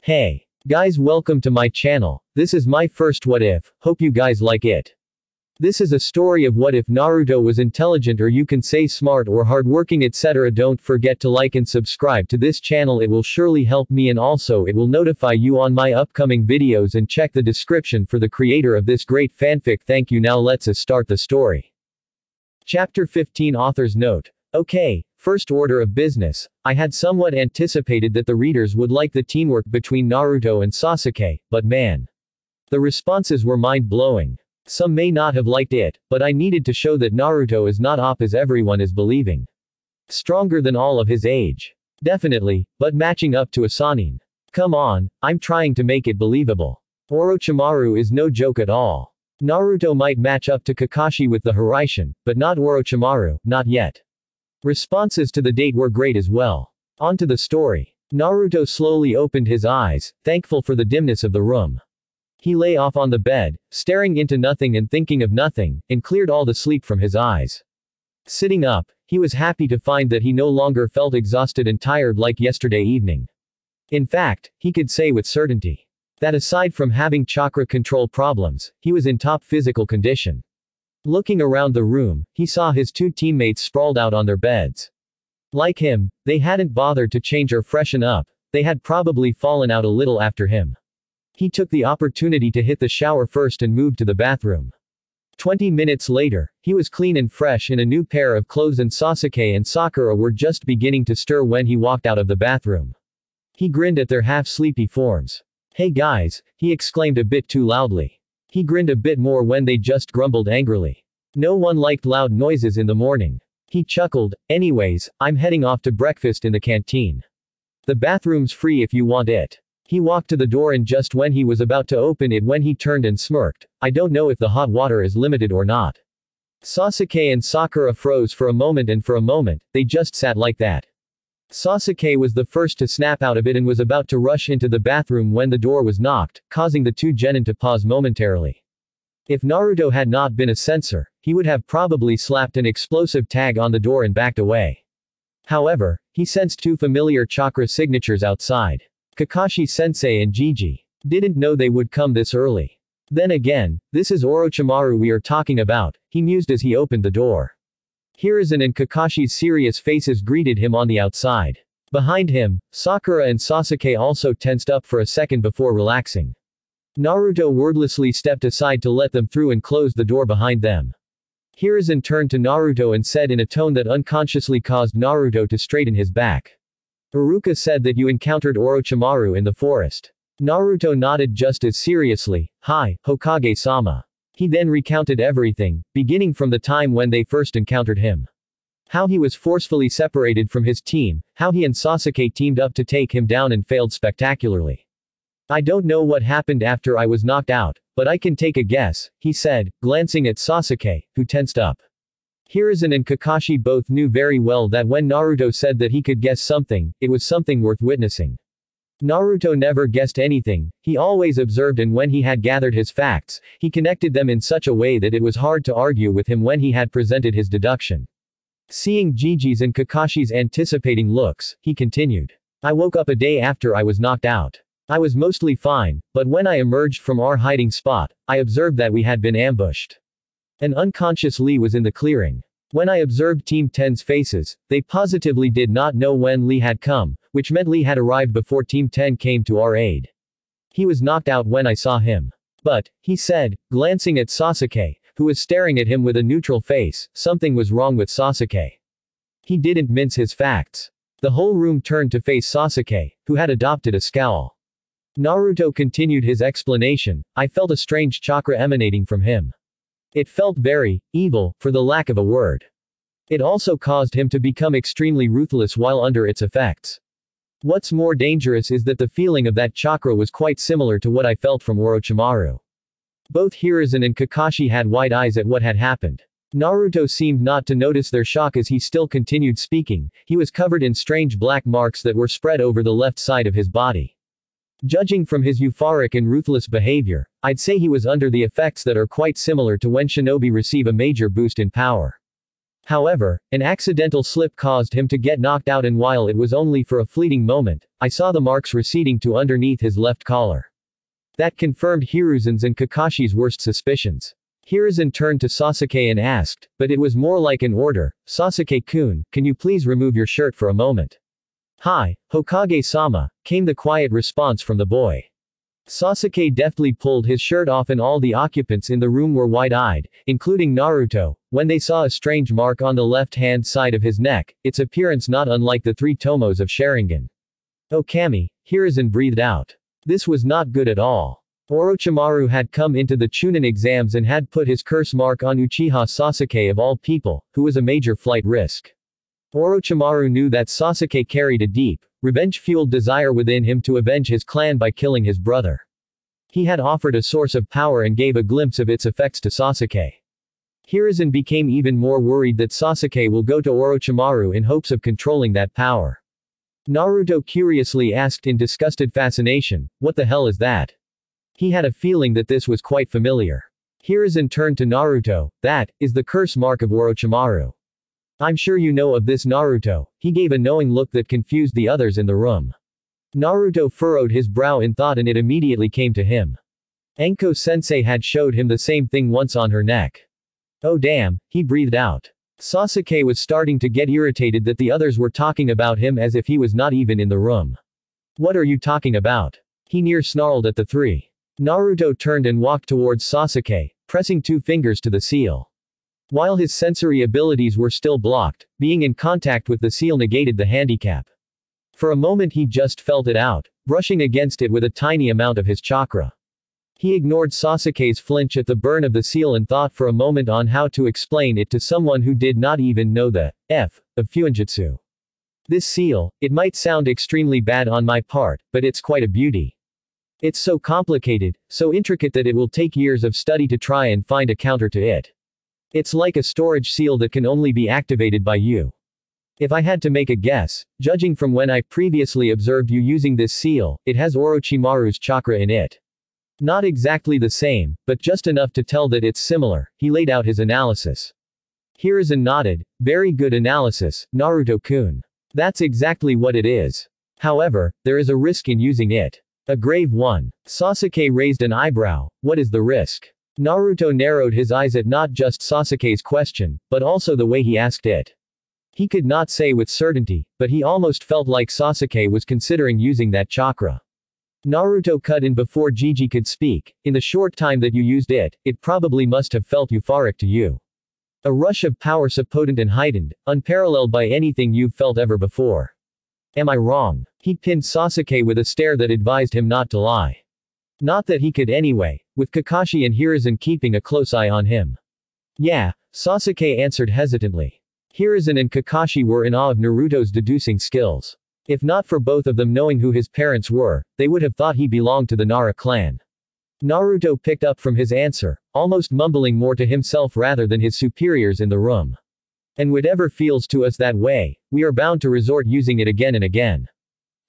Hey, guys, welcome to my channel. This is my first what if, hope you guys like it. This is a story of what if Naruto was intelligent, or you can say smart or hardworking, etc. Don't forget to like and subscribe to this channel, it will surely help me, and also it will notify you on my upcoming videos, and check the description for the creator of this great fanfic. Thank you. Now let's start the story. Chapter 15 Author's Note. Okay, first order of business. I had somewhat anticipated that the readers would like the teamwork between Naruto and Sasuke, but man. The responses were mind-blowing. Some may not have liked it, but I needed to show that Naruto is not OP as everyone is believing. Stronger than all of his age. Definitely, but matching up to a Sannin. Come on, I'm trying to make it believable. Orochimaru is no joke at all. Naruto might match up to Kakashi with the Hiraishin, but not Orochimaru, not yet. Responses to the date were great as well. On to the story. Naruto slowly opened his eyes, thankful for the dimness of the room. He lay off on the bed, staring into nothing and thinking of nothing, and cleared all the sleep from his eyes. Sitting up, he was happy to find that he no longer felt exhausted and tired like yesterday evening. In fact, he could say with certainty that aside from having chakra control problems, he was in top physical condition. Looking around the room, he saw his two teammates sprawled out on their beds. Like him, they hadn't bothered to change or freshen up, they had probably fallen out a little after him. He took the opportunity to hit the shower first and moved to the bathroom. 20 minutes later, he was clean and fresh in a new pair of clothes, and Sasuke and Sakura were just beginning to stir when he walked out of the bathroom. He grinned at their half-sleepy forms. "Hey guys," he exclaimed a bit too loudly. He grinned a bit more when they just grumbled angrily. No one liked loud noises in the morning. He chuckled, "Anyways, I'm heading off to breakfast in the canteen. The bathroom's free if you want it." He walked to the door, and just when he was about to open it, when he turned and smirked, "I don't know if the hot water is limited or not." Sasuke and Sakura froze for a moment, and for a moment, they just sat like that. Sasuke was the first to snap out of it and was about to rush into the bathroom when the door was knocked, causing the two genin to pause momentarily. If Naruto had not been a censor, he would have probably slapped an explosive tag on the door and backed away. However, he sensed two familiar chakra signatures outside. Kakashi-sensei and Gigi. Didn't know they would come this early. Then again, this is Orochimaru we are talking about, he mused as he opened the door. Hiruzen and Kakashi's serious faces greeted him on the outside. Behind him, Sakura and Sasuke also tensed up for a second before relaxing. Naruto wordlessly stepped aside to let them through and closed the door behind them. Hiruzen turned to Naruto and said in a tone that unconsciously caused Naruto to straighten his back. "Iruka said that you encountered Orochimaru in the forest." Naruto nodded just as seriously. "Hi, Hokage-sama." He then recounted everything, beginning from the time when they first encountered him. How he was forcefully separated from his team, how he and Sasuke teamed up to take him down and failed spectacularly. "I don't know what happened after I was knocked out, but I can take a guess," he said, glancing at Sasuke, who tensed up. Hiruzen and Kakashi both knew very well that when Naruto said that he could guess something, it was something worth witnessing. Naruto never guessed anything, he always observed, and when he had gathered his facts, he connected them in such a way that it was hard to argue with him when he had presented his deduction. Seeing Gigi's and Kakashi's anticipating looks, he continued. "I woke up a day after I was knocked out. I was mostly fine, but when I emerged from our hiding spot, I observed that we had been ambushed. An unconscious Lee was in the clearing. When I observed Team 10's faces, they positively did not know when Lee had come, which meant Lee had arrived before Team 10 came to our aid. He was knocked out when I saw him. But," he said, glancing at Sasuke, who was staring at him with a neutral face, something was wrong with Sasuke. He didn't mince his facts. The whole room turned to face Sasuke, who had adopted a scowl. Naruto continued his explanation. "I felt a strange chakra emanating from him. It felt very evil, for the lack of a word. It also caused him to become extremely ruthless while under its effects. What's more dangerous is that the feeling of that chakra was quite similar to what I felt from Orochimaru." Both Hiruzen and Kakashi had wide eyes at what had happened. Naruto seemed not to notice their shock as he still continued speaking. He was covered in strange black marks that were spread over the left side of his body. Judging from his euphoric and ruthless behavior, I'd say he was under the effects that are quite similar to when shinobi receive a major boost in power. However, an accidental slip caused him to get knocked out, and while it was only for a fleeting moment, I saw the marks receding to underneath his left collar. That confirmed Hiruzen's and Kakashi's worst suspicions. Hiruzen turned to Sasuke and asked, but it was more like an order, "Sasuke-kun, can you please remove your shirt for a moment?" "Hi, Hokage-sama," came the quiet response from the boy. Sasuke deftly pulled his shirt off, and all the occupants in the room were wide-eyed, including Naruto, when they saw a strange mark on the left-hand side of his neck, its appearance not unlike the 3 tomos of Sharingan. "Oh Kami," Hiruzen breathed out. This was not good at all. Orochimaru had come into the Chunin exams and had put his curse mark on Uchiha Sasuke of all people, who was a major flight risk. Orochimaru knew that Sasuke carried a deep, revenge-fueled desire within him to avenge his clan by killing his brother. He had offered a source of power and gave a glimpse of its effects to Sasuke. Hiruzen became even more worried that Sasuke will go to Orochimaru in hopes of controlling that power. Naruto curiously asked in disgusted fascination, "What the hell is that?" He had a feeling that this was quite familiar. Hiruzen turned to Naruto, "That is the curse mark of Orochimaru. I'm sure you know of this, Naruto." He gave a knowing look that confused the others in the room. Naruto furrowed his brow in thought, and it immediately came to him. Enko-sensei had showed him the same thing once on her neck. Oh damn, he breathed out. Sasuke was starting to get irritated that the others were talking about him as if he was not even in the room. "What are you talking about?" he near snarled at the 3. Naruto turned and walked towards Sasuke, pressing 2 fingers to the seal. While his sensory abilities were still blocked, being in contact with the seal negated the handicap. For a moment he just felt it out, brushing against it with a tiny amount of his chakra. He ignored Sasuke's flinch at the burn of the seal and thought for a moment on how to explain it to someone who did not even know the F of Fuinjutsu. "This seal, it might sound extremely bad on my part, but it's quite a beauty. It's so complicated, so intricate that it will take years of study to try and find a counter to it. It's like a storage seal that can only be activated by you. If I had to make a guess, judging from when I previously observed you using this seal, it has Orochimaru's chakra in it. Not exactly the same, but just enough to tell that it's similar." He laid out his analysis. Hiruzen nodded, "Very good analysis, Naruto-kun. That's exactly what it is. However, there is a risk in using it. A grave one." Sasuke raised an eyebrow. "What is the risk?" Naruto narrowed his eyes at not just Sasuke's question, but also the way he asked it. He could not say with certainty, but he almost felt like Sasuke was considering using that chakra. Naruto cut in before Gigi could speak. "In the short time that you used it, it probably must have felt euphoric to you. A rush of power so potent and heightened, unparalleled by anything you've felt ever before. Am I wrong?" He pinned Sasuke with a stare that advised him not to lie. Not that he could anyway, with Kakashi and Hiruzen keeping a close eye on him. "Yeah," Sasuke answered hesitantly. Hiruzen and Kakashi were in awe of Naruto's deducing skills. If not for both of them knowing who his parents were, they would have thought he belonged to the Nara clan. Naruto picked up from his answer, almost mumbling more to himself rather than his superiors in the room. "And whatever feels to us that way, we are bound to resort using it again and again.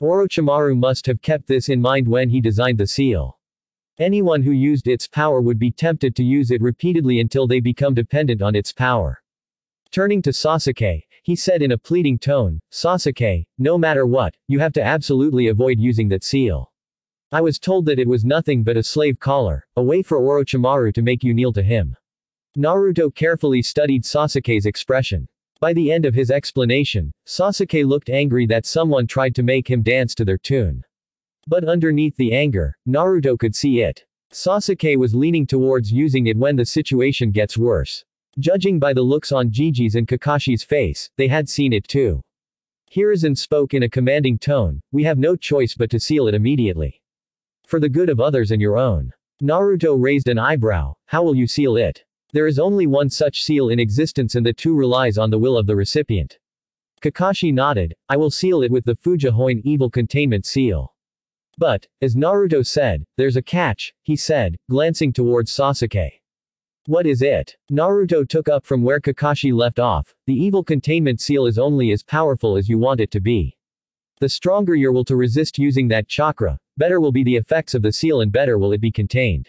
Orochimaru must have kept this in mind when he designed the seal. Anyone who used its power would be tempted to use it repeatedly until they become dependent on its power." Turning to Sasuke, he said in a pleading tone, "Sasuke, no matter what, you have to absolutely avoid using that seal. I was told that it was nothing but a slave collar, a way for Orochimaru to make you kneel to him." Naruto carefully studied Sasuke's expression. By the end of his explanation, Sasuke looked angry that someone tried to make him dance to their tune. But underneath the anger, Naruto could see it. Sasuke was leaning towards using it when the situation gets worse. Judging by the looks on Gigi's and Kakashi's face, they had seen it too. Hiruzen spoke in a commanding tone, "We have no choice but to seal it immediately. For the good of others and your own." Naruto raised an eyebrow, "How will you seal it?" "There is only one such seal in existence and the two relies on the will of the recipient." Kakashi nodded, "I will seal it with the Fujihoin evil containment seal." "But, as Naruto said, there's a catch," he said, glancing towards Sasuke. "What is it?" Naruto took up from where Kakashi left off. "The evil containment seal is only as powerful as you want it to be. The stronger your will to resist using that chakra, better will be the effects of the seal and better will it be contained."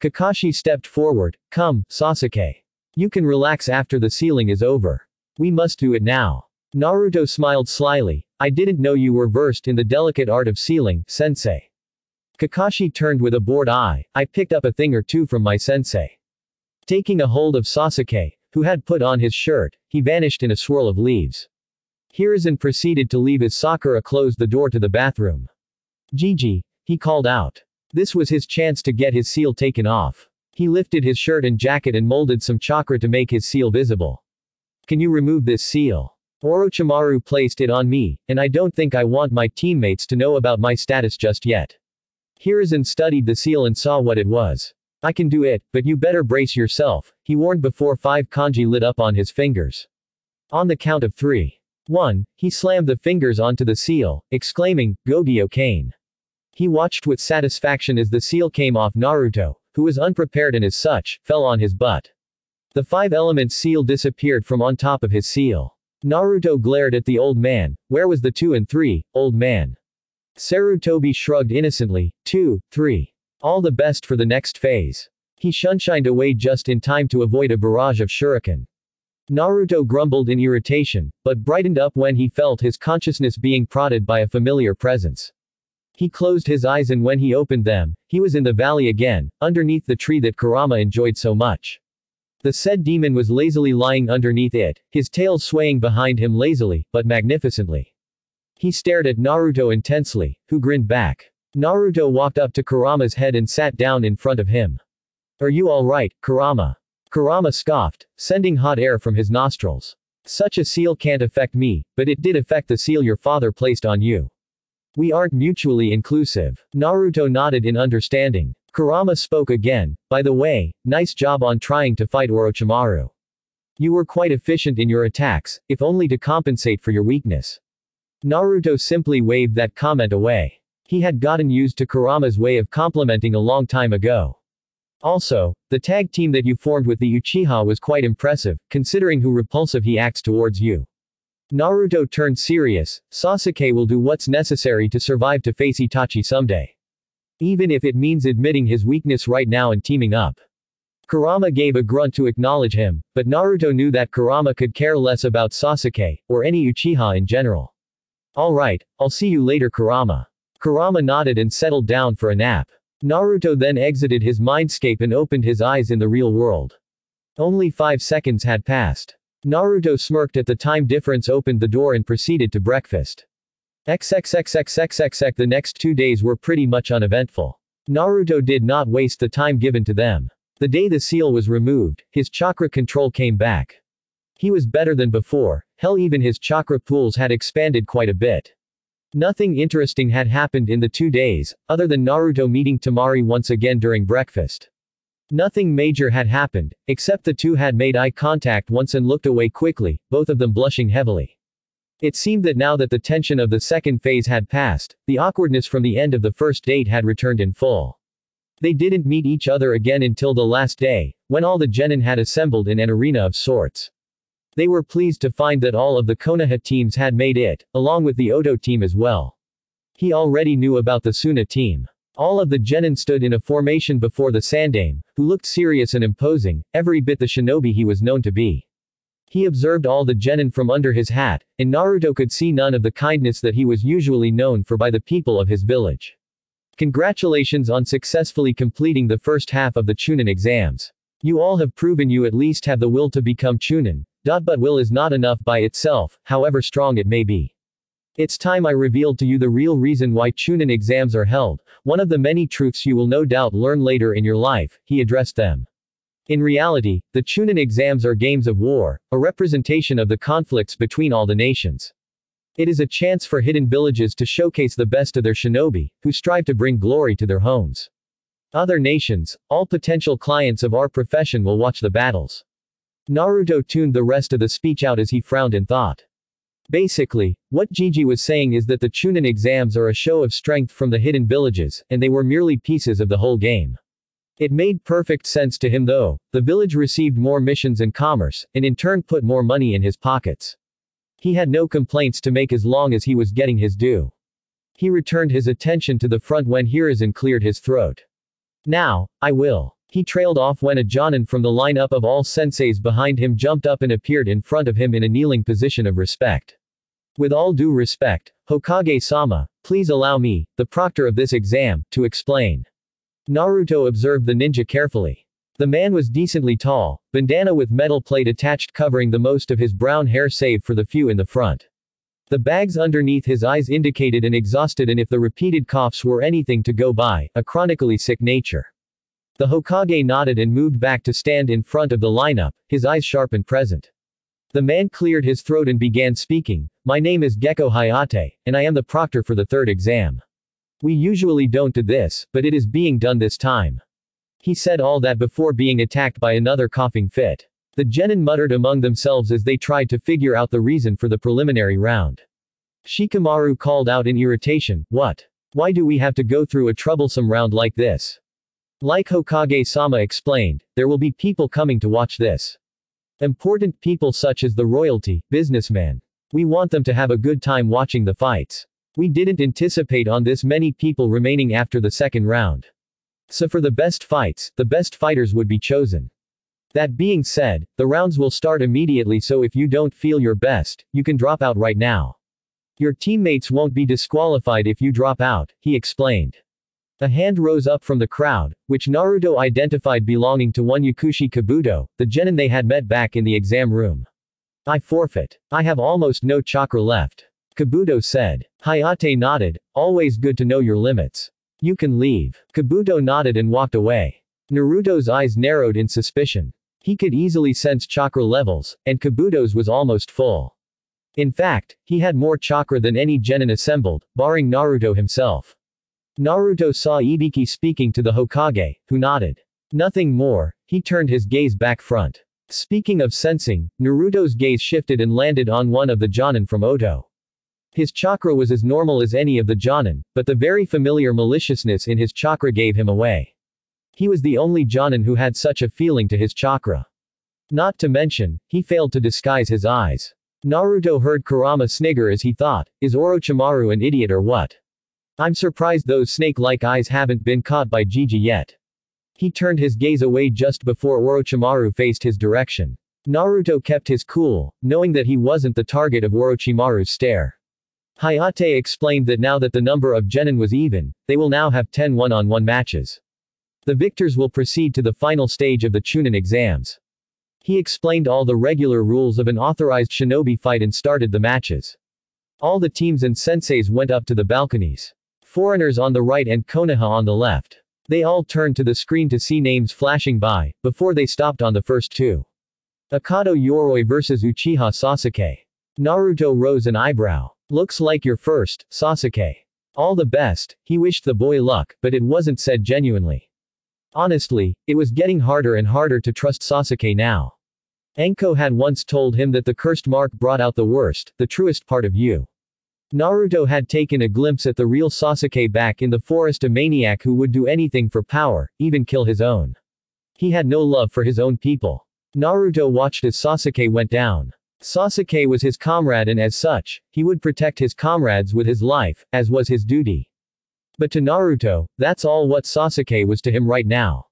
Kakashi stepped forward. "Come, Sasuke. You can relax after the sealing is over." We must do it now. Naruto smiled slyly. I didn't know you were versed in the delicate art of sealing, sensei. Kakashi turned with a bored eye. I picked up a thing or two from my sensei. Taking a hold of Sasuke, who had put on his shirt, he vanished in a swirl of leaves. Hiruzen proceeded to leave as Sakura closed the door to the bathroom. Gigi, he called out. This was his chance to get his seal taken off. He lifted his shirt and jacket and molded some chakra to make his seal visible. Can you remove this seal? Orochimaru placed it on me, and I don't think I want my teammates to know about my status just yet. Hiruzen studied the seal and saw what it was. I can do it, but you better brace yourself, he warned before 5 kanji lit up on his fingers. On the count of 3. 1, he slammed the fingers onto the seal, exclaiming, Gogyo Kane. He watched with satisfaction as the seal came off Naruto, who was unprepared and as such, fell on his butt. The 5-element seal disappeared from on top of his seal. Naruto glared at the old man. Where was the 2 and 3, old man? Sarutobi shrugged innocently. 2, 3. All the best for the next phase. He shunshined away just in time to avoid a barrage of shuriken. Naruto grumbled in irritation, but brightened up when he felt his consciousness being prodded by a familiar presence. He closed his eyes and when he opened them, he was in the valley again, underneath the tree that Kurama enjoyed so much. The said demon was lazily lying underneath it, his tail swaying behind him lazily, but magnificently. He stared at Naruto intensely, who grinned back. Naruto walked up to Kurama's head and sat down in front of him. Are you alright, Kurama? Kurama scoffed, sending hot air from his nostrils. Such a seal can't affect me, but it did affect the seal your father placed on you. We aren't mutually inclusive. Naruto nodded in understanding. Kurama spoke again. By the way, nice job on trying to fight Orochimaru. You were quite efficient in your attacks, if only to compensate for your weakness. Naruto simply waved that comment away. He had gotten used to Kurama's way of complimenting a long time ago. Also, the tag team that you formed with the Uchiha was quite impressive, considering how repulsive he acts towards you. Naruto turned serious. Sasuke will do what's necessary to survive to face Itachi someday. Even if it means admitting his weakness right now and teaming up. Kurama gave a grunt to acknowledge him, but Naruto knew that Kurama could care less about Sasuke, or any Uchiha in general. Alright, I'll see you later, Kurama. Kurama nodded and settled down for a nap. Naruto then exited his mindscape and opened his eyes in the real world. Only 5 seconds had passed. Naruto smirked at the time difference, opened the door and proceeded to breakfast. XXXXXXX. The next 2 days were pretty much uneventful. Naruto did not waste the time given to them. The day the seal was removed, his chakra control came back. He was better than before, hell even his chakra pools had expanded quite a bit. Nothing interesting had happened in the 2 days, other than Naruto meeting Temari once again during breakfast. Nothing major had happened, except the two had made eye contact once and looked away quickly, both of them blushing heavily. It seemed that now that the tension of the second phase had passed, the awkwardness from the end of the first date had returned in full. They didn't meet each other again until the last day, when all the genin had assembled in an arena of sorts. They were pleased to find that all of the Konoha teams had made it, along with the Oto team as well. He already knew about the Suna team. All of the genin stood in a formation before the Sandaime, who looked serious and imposing, every bit the shinobi he was known to be. He observed all the genin from under his hat, and Naruto could see none of the kindness that he was usually known for by the people of his village. Congratulations on successfully completing the first half of the Chunin exams. You all have proven you at least have the will to become Chunin. But will is not enough by itself, however strong it may be. It's time I revealed to you the real reason why Chunin exams are held, one of the many truths you will no doubt learn later in your life, he addressed them. In reality, the Chunin exams are games of war, a representation of the conflicts between all the nations. It is a chance for hidden villages to showcase the best of their shinobi, who strive to bring glory to their homes. Other nations, all potential clients of our profession will watch the battles. Naruto tuned the rest of the speech out as he frowned in thought. Basically, what Gigi was saying is that the Chunin exams are a show of strength from the hidden villages, and they were merely pieces of the whole game. It made perfect sense to him though. The village received more missions and commerce, and in turn put more money in his pockets. He had no complaints to make as long as he was getting his due. He returned his attention to the front when Hiruzen cleared his throat. Now, I will. He trailed off when a Jonin from the lineup of all senseis behind him jumped up and appeared in front of him in a kneeling position of respect. With all due respect, Hokage-sama, please allow me, the proctor of this exam, to explain. Naruto observed the ninja carefully. The man was decently tall, bandana with metal plate attached covering the most of his brown hair save for the few in the front. The bags underneath his eyes indicated an exhausted and if the repeated coughs were anything to go by, a chronically sick nature. The Hokage nodded and moved back to stand in front of the lineup, his eyes sharp and present. The man cleared his throat and began speaking, "My name is Gecko Hayate, and I am the proctor for the third exam. We usually don't do this, but it is being done this time." He said all that before being attacked by another coughing fit. The genin muttered among themselves as they tried to figure out the reason for the preliminary round. Shikamaru called out in irritation, "What? Why do we have to go through a troublesome round like this?" Like Hokage-sama explained, there will be people coming to watch this. Important people such as the royalty, businessmen. We want them to have a good time watching the fights. We didn't anticipate on this many people remaining after the second round. So for the best fights, the best fighters would be chosen. That being said, the rounds will start immediately, so if you don't feel your best, you can drop out right now. Your teammates won't be disqualified if you drop out, he explained. A hand rose up from the crowd, which Naruto identified belonging to one Yakushi Kabuto, the genin they had met back in the exam room. "I forfeit. I have almost no chakra left," Kabuto said. Hayate nodded, "Always good to know your limits. You can leave." Kabuto nodded and walked away. Naruto's eyes narrowed in suspicion. He could easily sense chakra levels, and Kabuto's was almost full. In fact, he had more chakra than any genin assembled, barring Naruto himself. Naruto saw Ibiki speaking to the Hokage, who nodded. Nothing more, he turned his gaze back front. Speaking of sensing, Naruto's gaze shifted and landed on one of the Jonin from Oto. His chakra was as normal as any of the Jonin, but the very familiar maliciousness in his chakra gave him away. He was the only Jonin who had such a feeling to his chakra. Not to mention, he failed to disguise his eyes. Naruto heard Kurama snigger as he thought, is Orochimaru an idiot or what? I'm surprised those snake-like eyes haven't been caught by Gigi yet. He turned his gaze away just before Orochimaru faced his direction. Naruto kept his cool, knowing that he wasn't the target of Orochimaru's stare. Hayate explained that now that the number of genin was even, they will now have 10 one-on-one matches. The victors will proceed to the final stage of the Chunin exams. He explained all the regular rules of an authorized shinobi fight and started the matches. All the teams and senseis went up to the balconies. Foreigners on the right and Konoha on the left. They all turned to the screen to see names flashing by, before they stopped on the first two. Akado Yoroi vs Uchiha Sasuke. Naruto rose an eyebrow. Looks like you're first, Sasuke. All the best, he wished the boy luck, but it wasn't said genuinely. Honestly, it was getting harder and harder to trust Sasuke now. Enko had once told him that the cursed mark brought out the worst, the truest part of you. Naruto had taken a glimpse at the real Sasuke back in the forest, a maniac who would do anything for power, even kill his own. He had no love for his own people. Naruto watched as Sasuke went down. Sasuke was his comrade and as such, he would protect his comrades with his life, as was his duty. But to Naruto, that's all what Sasuke was to him right now.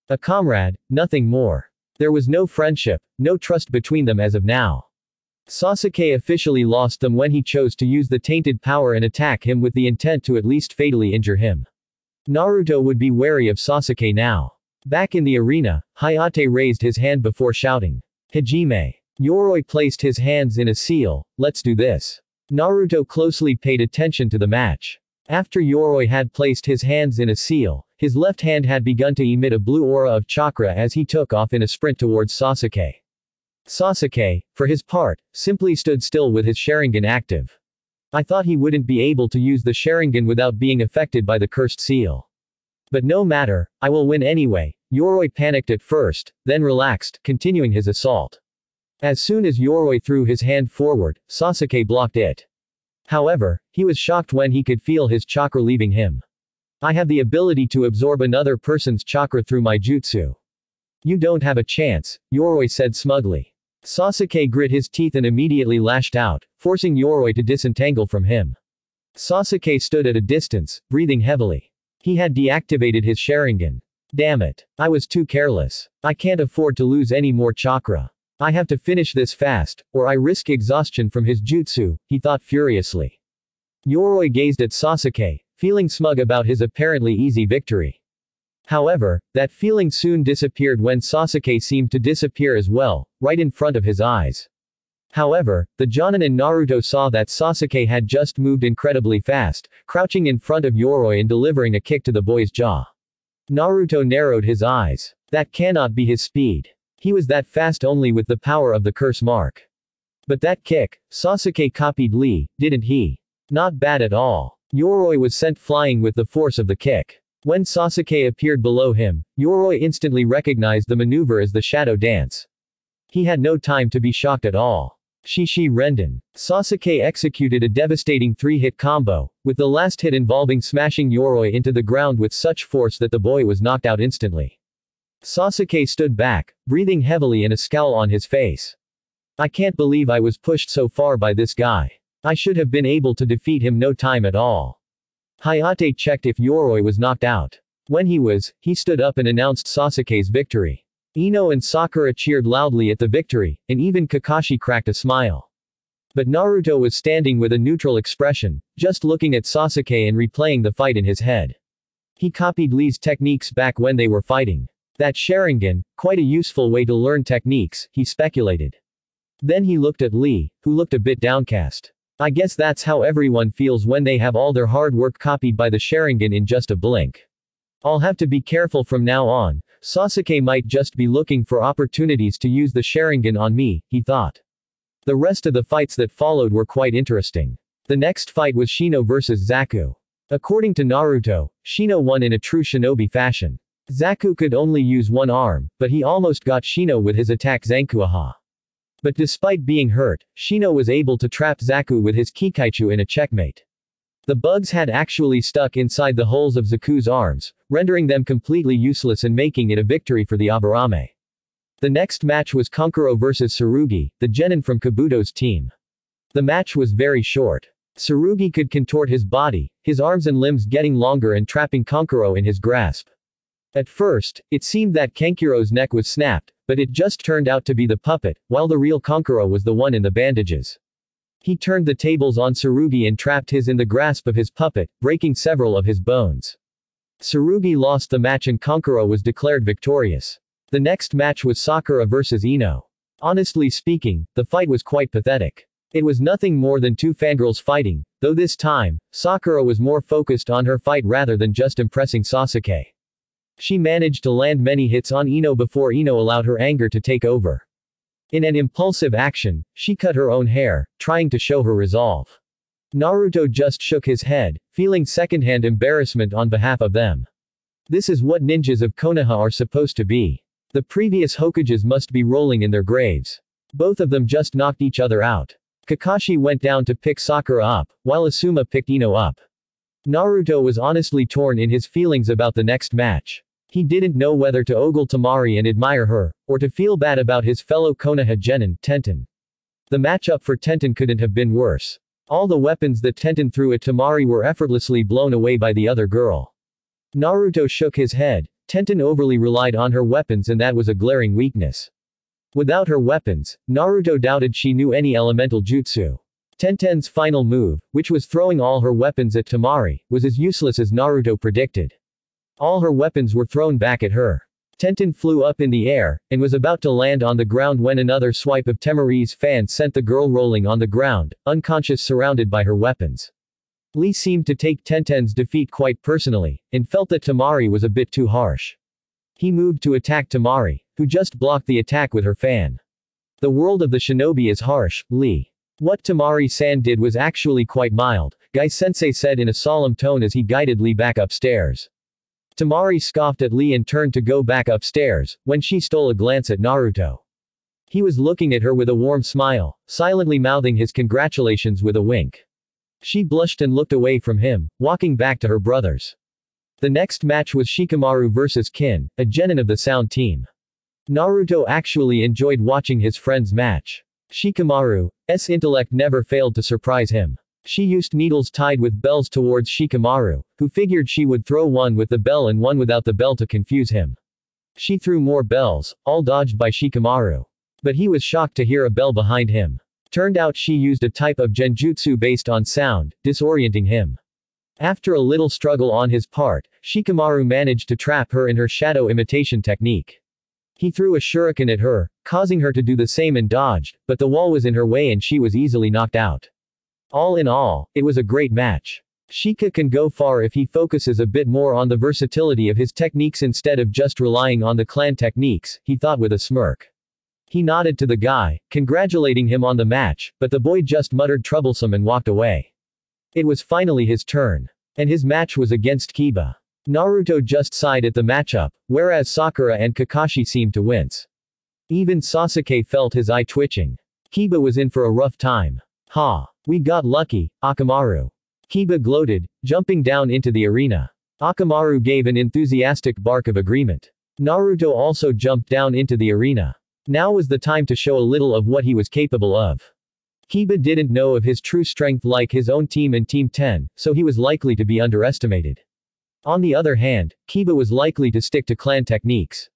A comrade, nothing more. There was no friendship, no trust between them as of now. Sasuke officially lost them when he chose to use the tainted power and attack him with the intent to at least fatally injure him. Naruto would be wary of Sasuke now. Back in the arena, Hayate raised his hand before shouting, "Hajime." Yoroi placed his hands in a seal, "Let's do this." Naruto closely paid attention to the match. After Yoroi had placed his hands in a seal, his left hand had begun to emit a blue aura of chakra as he took off in a sprint towards Sasuke. Sasuke, for his part, simply stood still with his Sharingan active. I thought he wouldn't be able to use the Sharingan without being affected by the cursed seal. But no matter, I will win anyway. Yoroi panicked at first, then relaxed, continuing his assault. As soon as Yoroi threw his hand forward, Sasuke blocked it. However, he was shocked when he could feel his chakra leaving him. I have the ability to absorb another person's chakra through my jutsu. You don't have a chance, Yoroi said smugly. Sasuke grit his teeth and immediately lashed out, forcing Yoroi to disentangle from him. Sasuke stood at a distance, breathing heavily. He had deactivated his Sharingan. Damn it. I was too careless. I can't afford to lose any more chakra. I have to finish this fast, or I risk exhaustion from his jutsu, he thought furiously. Yoroi gazed at Sasuke, feeling smug about his apparently easy victory. However, that feeling soon disappeared when Sasuke seemed to disappear as well, right in front of his eyes. However, the Jonin and Naruto saw that Sasuke had just moved incredibly fast, crouching in front of Yoroi and delivering a kick to the boy's jaw. Naruto narrowed his eyes. That cannot be his speed. He was that fast only with the power of the curse mark. But that kick, Sasuke copied Lee, didn't he? Not bad at all. Yoroi was sent flying with the force of the kick. When Sasuke appeared below him, Yoroi instantly recognized the maneuver as the shadow dance. He had no time to be shocked at all. Shishi Renden. Sasuke executed a devastating 3-hit combo, with the last hit involving smashing Yoroi into the ground with such force that the boy was knocked out instantly. Sasuke stood back, breathing heavily and a scowl on his face. I can't believe I was pushed so far by this guy. I should have been able to defeat him no time at all. Hayate checked if Yoroi was knocked out. When he was, he stood up and announced Sasuke's victory. Ino and Sakura cheered loudly at the victory, and even Kakashi cracked a smile. But Naruto was standing with a neutral expression, just looking at Sasuke and replaying the fight in his head. He copied Lee's techniques back when they were fighting. That Sharingan, quite a useful way to learn techniques, he speculated. Then he looked at Lee, who looked a bit downcast. I guess that's how everyone feels when they have all their hard work copied by the Sharingan in just a blink. I'll have to be careful from now on. Sasuke might just be looking for opportunities to use the Sharingan on me, he thought. The rest of the fights that followed were quite interesting. The next fight was Shino vs Zaku. According to Naruto, Shino won in a true shinobi fashion. Zaku could only use one arm, but he almost got Shino with his attack Zankuaha. But despite being hurt, Shino was able to trap Zaku with his Kikaichu in a checkmate. The bugs had actually stuck inside the holes of Zaku's arms, rendering them completely useless and making it a victory for the Aburame. The next match was Kankuro vs Tsurugi, the genin from Kabuto's team. The match was very short. Tsurugi could contort his body, his arms and limbs getting longer and trapping Kankuro in his grasp. At first, it seemed that Kankuro's neck was snapped, but it just turned out to be the puppet, while the real Kankuro was the one in the bandages. He turned the tables on Tsurugi and trapped his in the grasp of his puppet, breaking several of his bones. Tsurugi lost the match and Kankuro was declared victorious. The next match was Sakura vs Ino. Honestly speaking, the fight was quite pathetic. It was nothing more than two fangirls fighting, though this time, Sakura was more focused on her fight rather than just impressing Sasuke. She managed to land many hits on Ino before Ino allowed her anger to take over. In an impulsive action, she cut her own hair, trying to show her resolve. Naruto just shook his head, feeling secondhand embarrassment on behalf of them. This is what ninjas of Konoha are supposed to be. The previous Hokages must be rolling in their graves. Both of them just knocked each other out. Kakashi went down to pick Sakura up, while Asuma picked Ino up. Naruto was honestly torn in his feelings about the next match. He didn't know whether to ogle Temari and admire her, or to feel bad about his fellow Konoha genin, Tenten. The matchup for Tenten couldn't have been worse. All the weapons that Tenten threw at Temari were effortlessly blown away by the other girl. Naruto shook his head. Tenten overly relied on her weapons and that was a glaring weakness. Without her weapons, Naruto doubted she knew any elemental jutsu. Tenten's final move, which was throwing all her weapons at Temari, was as useless as Naruto predicted. All her weapons were thrown back at her. Tenten flew up in the air, and was about to land on the ground when another swipe of Temari's fan sent the girl rolling on the ground, unconscious surrounded by her weapons. Lee seemed to take Tenten's defeat quite personally, and felt that Temari was a bit too harsh. He moved to attack Temari, who just blocked the attack with her fan. The world of the shinobi is harsh, Lee. What Temari-san did was actually quite mild, Gai-sensei said in a solemn tone as he guided Lee back upstairs. Temari scoffed at Lee and turned to go back upstairs, when she stole a glance at Naruto. He was looking at her with a warm smile, silently mouthing his congratulations with a wink. She blushed and looked away from him, walking back to her brothers. The next match was Shikamaru vs Kin, a genin of the Sound team. Naruto actually enjoyed watching his friend's match. Shikamaru's intellect never failed to surprise him. She used needles tied with bells towards Shikamaru, who figured she would throw one with the bell and one without the bell to confuse him. She threw more bells, all dodged by Shikamaru. But he was shocked to hear a bell behind him. Turned out she used a type of genjutsu based on sound, disorienting him. After a little struggle on his part, Shikamaru managed to trap her in her shadow imitation technique. He threw a shuriken at her, causing her to do the same and dodged, but the wall was in her way and she was easily knocked out. All in all, it was a great match. Shika can go far if he focuses a bit more on the versatility of his techniques instead of just relying on the clan techniques, he thought with a smirk. He nodded to the guy, congratulating him on the match, but the boy just muttered troublesome and walked away. It was finally his turn. And his match was against Kiba. Naruto just sighed at the matchup, whereas Sakura and Kakashi seemed to wince. Even Sasuke felt his eye twitching. Kiba was in for a rough time. Ha! We got lucky, Akamaru. Kiba gloated, jumping down into the arena. Akamaru gave an enthusiastic bark of agreement. Naruto also jumped down into the arena. Now was the time to show a little of what he was capable of. Kiba didn't know of his true strength like his own team and Team 10, so he was likely to be underestimated. On the other hand, Kiba was likely to stick to clan techniques.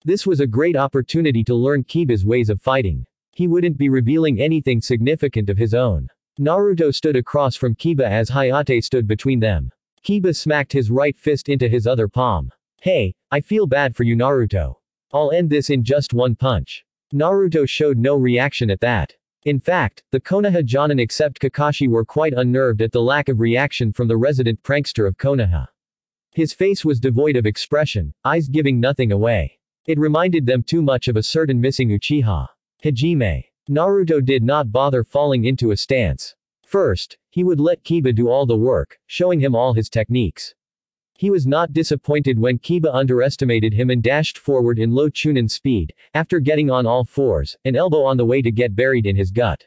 This was a great opportunity to learn Kiba's ways of fighting. He wouldn't be revealing anything significant of his own. Naruto stood across from Kiba as Hayate stood between them. Kiba smacked his right fist into his other palm. Hey, I feel bad for you, Naruto. I'll end this in just one punch. Naruto showed no reaction at that. In fact, the Konoha Jonin except Kakashi were quite unnerved at the lack of reaction from the resident prankster of Konoha. His face was devoid of expression, eyes giving nothing away. It reminded them too much of a certain missing Uchiha. Hajime. Naruto did not bother falling into a stance. First, he would let Kiba do all the work, showing him all his techniques. He was not disappointed when Kiba underestimated him and dashed forward in low Chunin speed, after getting on all fours, an elbow on the way to get buried in his gut.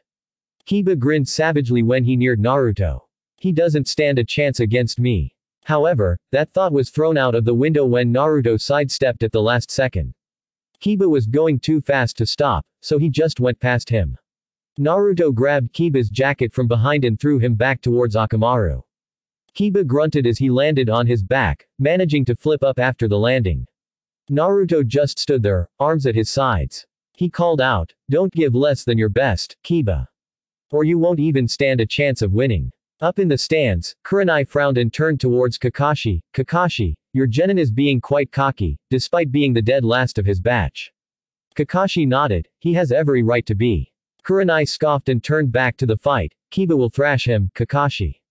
Kiba grinned savagely when he neared Naruto. He doesn't stand a chance against me. However, that thought was thrown out of the window when Naruto sidestepped at the last second. Kiba was going too fast to stop, so he just went past him. Naruto grabbed Kiba's jacket from behind and threw him back towards Akamaru. Kiba grunted as he landed on his back, managing to flip up after the landing. Naruto just stood there, arms at his sides. He called out, "Don't give less than your best, Kiba. Or you won't even stand a chance of winning." Up in the stands, Kurenai frowned and turned towards Kakashi. "Kakashi, your genin is being quite cocky, despite being the dead last of his batch." Kakashi nodded, he has every right to be. Kurenai scoffed and turned back to the fight. "Kiba will thrash him, Kakashi.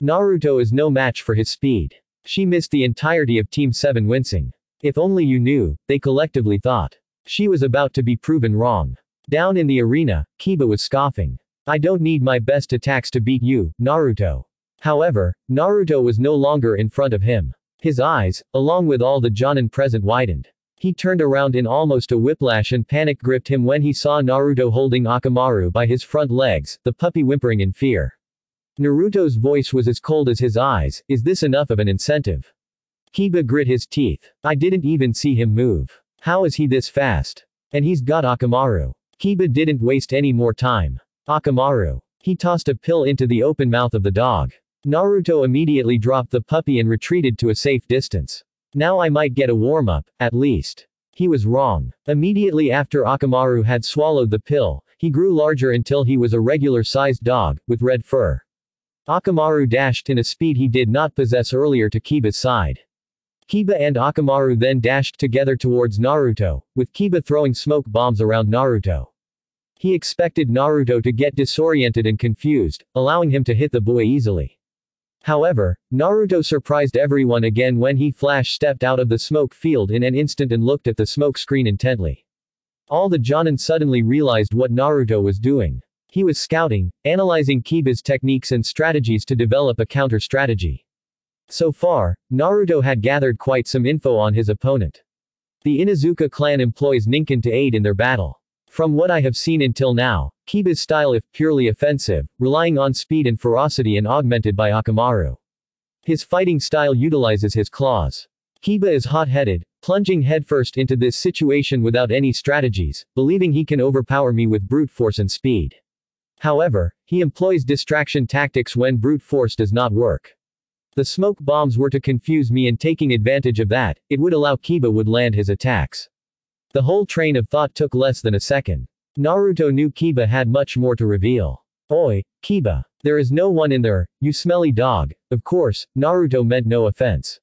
Naruto is no match for his speed." She missed the entirety of Team 7 wincing. If only you knew, they collectively thought. She was about to be proven wrong. Down in the arena, Kiba was scoffing. "I don't need my best attacks to beat you, Naruto." However, Naruto was no longer in front of him. His eyes, along with all the Jonin present, widened. He turned around in almost a whiplash and panic gripped him when he saw Naruto holding Akamaru by his front legs, the puppy whimpering in fear. Naruto's voice was as cold as his eyes. "Is this enough of an incentive?" Kiba grit his teeth. "I didn't even see him move. How is he this fast? And he's got Akamaru." Kiba didn't waste any more time. "Akamaru." He tossed a pill into the open mouth of the dog. Naruto immediately dropped the puppy and retreated to a safe distance. Now I might get a warm-up, at least. He was wrong. Immediately after Akamaru had swallowed the pill, he grew larger until he was a regular-sized dog, with red fur. Akamaru dashed in a speed he did not possess earlier to Kiba's side. Kiba and Akamaru then dashed together towards Naruto, with Kiba throwing smoke bombs around Naruto. He expected Naruto to get disoriented and confused, allowing him to hit the boy easily. However, Naruto surprised everyone again when he flash-stepped out of the smoke field in an instant and looked at the smoke screen intently. All the Jonin suddenly realized what Naruto was doing. He was scouting, analyzing Kiba's techniques and strategies to develop a counter-strategy. So far, Naruto had gathered quite some info on his opponent. The Inuzuka clan employs Ninken to aid in their battle. From what I have seen until now, Kiba's style is purely offensive, relying on speed and ferocity and augmented by Akamaru. His fighting style utilizes his claws. Kiba is hot-headed, plunging headfirst into this situation without any strategies, believing he can overpower me with brute force and speed. However, he employs distraction tactics when brute force does not work. The smoke bombs were to confuse me, and taking advantage of that, it would allow Kiba would land his attacks. The whole train of thought took less than a second. Naruto knew Kiba had much more to reveal. Oi, Kiba. There is no one in there, you smelly dog. Of course, Naruto meant no offense.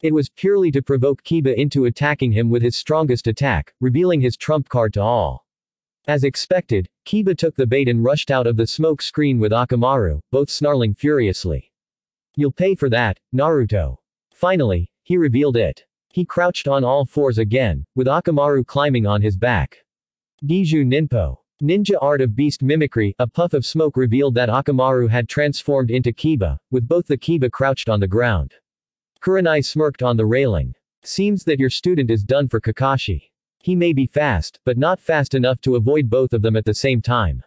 It was purely to provoke Kiba into attacking him with his strongest attack, revealing his trump card to all. As expected, Kiba took the bait and rushed out of the smoke screen with Akamaru, both snarling furiously. You'll pay for that, Naruto. Finally, he revealed it. He crouched on all fours again, with Akamaru climbing on his back. Giju Ninpo. Ninja art of beast mimicry. A puff of smoke revealed that Akamaru had transformed into Kiba, with both the Kiba crouched on the ground. Kurenai smirked on the railing. Seems that your student is done for Kakashi. He may be fast, but not fast enough to avoid both of them at the same time.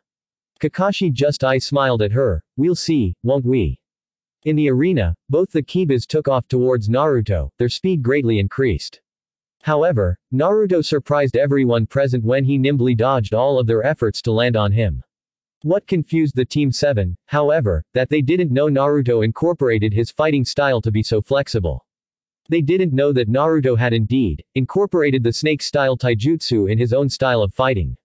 Kakashi just smiled at her. We'll see, won't we? In the arena, both the Kibas took off towards Naruto, their speed greatly increased. However, Naruto surprised everyone present when he nimbly dodged all of their efforts to land on him. What confused the Team 7, however, that they didn't know Naruto incorporated his fighting style to be so flexible. They didn't know that Naruto had indeed incorporated the snake-style taijutsu in his own style of fighting.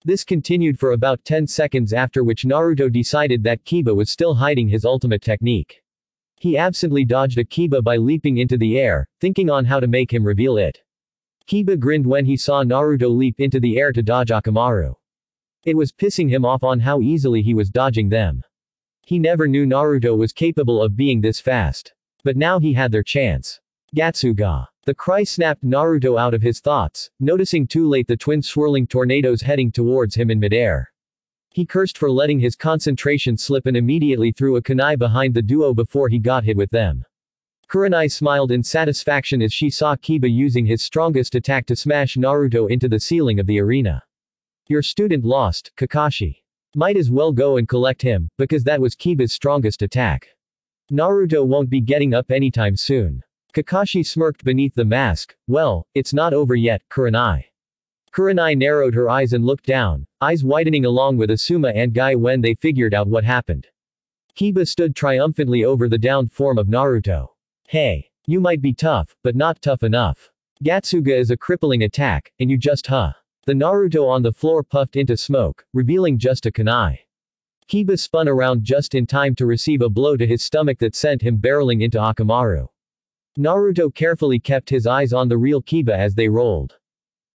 This continued for about 10 seconds, after which Naruto decided that Kiba was still hiding his ultimate technique. He absently dodged a Kiba by leaping into the air, thinking on how to make him reveal it. Kiba grinned when he saw Naruto leap into the air to dodge Akamaru. It was pissing him off on how easily he was dodging them. He never knew Naruto was capable of being this fast. But now he had their chance. Gatsuga. The cry snapped Naruto out of his thoughts, noticing too late the twin swirling tornadoes heading towards him in midair. He cursed for letting his concentration slip and immediately threw a kunai behind the duo before he got hit with them. Kurenai smiled in satisfaction as she saw Kiba using his strongest attack to smash Naruto into the ceiling of the arena. Your student lost, Kakashi. Might as well go and collect him, because that was Kiba's strongest attack. Naruto won't be getting up anytime soon. Kakashi smirked beneath the mask. Well, it's not over yet, Kurenai. Kurenai narrowed her eyes and looked down, eyes widening along with Asuma and Guy when they figured out what happened. Kiba stood triumphantly over the downed form of Naruto. Hey. You might be tough, but not tough enough. Gatsuga is a crippling attack, and you just The Naruto on the floor puffed into smoke, revealing just a kunai. Kiba spun around just in time to receive a blow to his stomach that sent him barreling into Akamaru. Naruto carefully kept his eyes on the real Kiba as they rolled.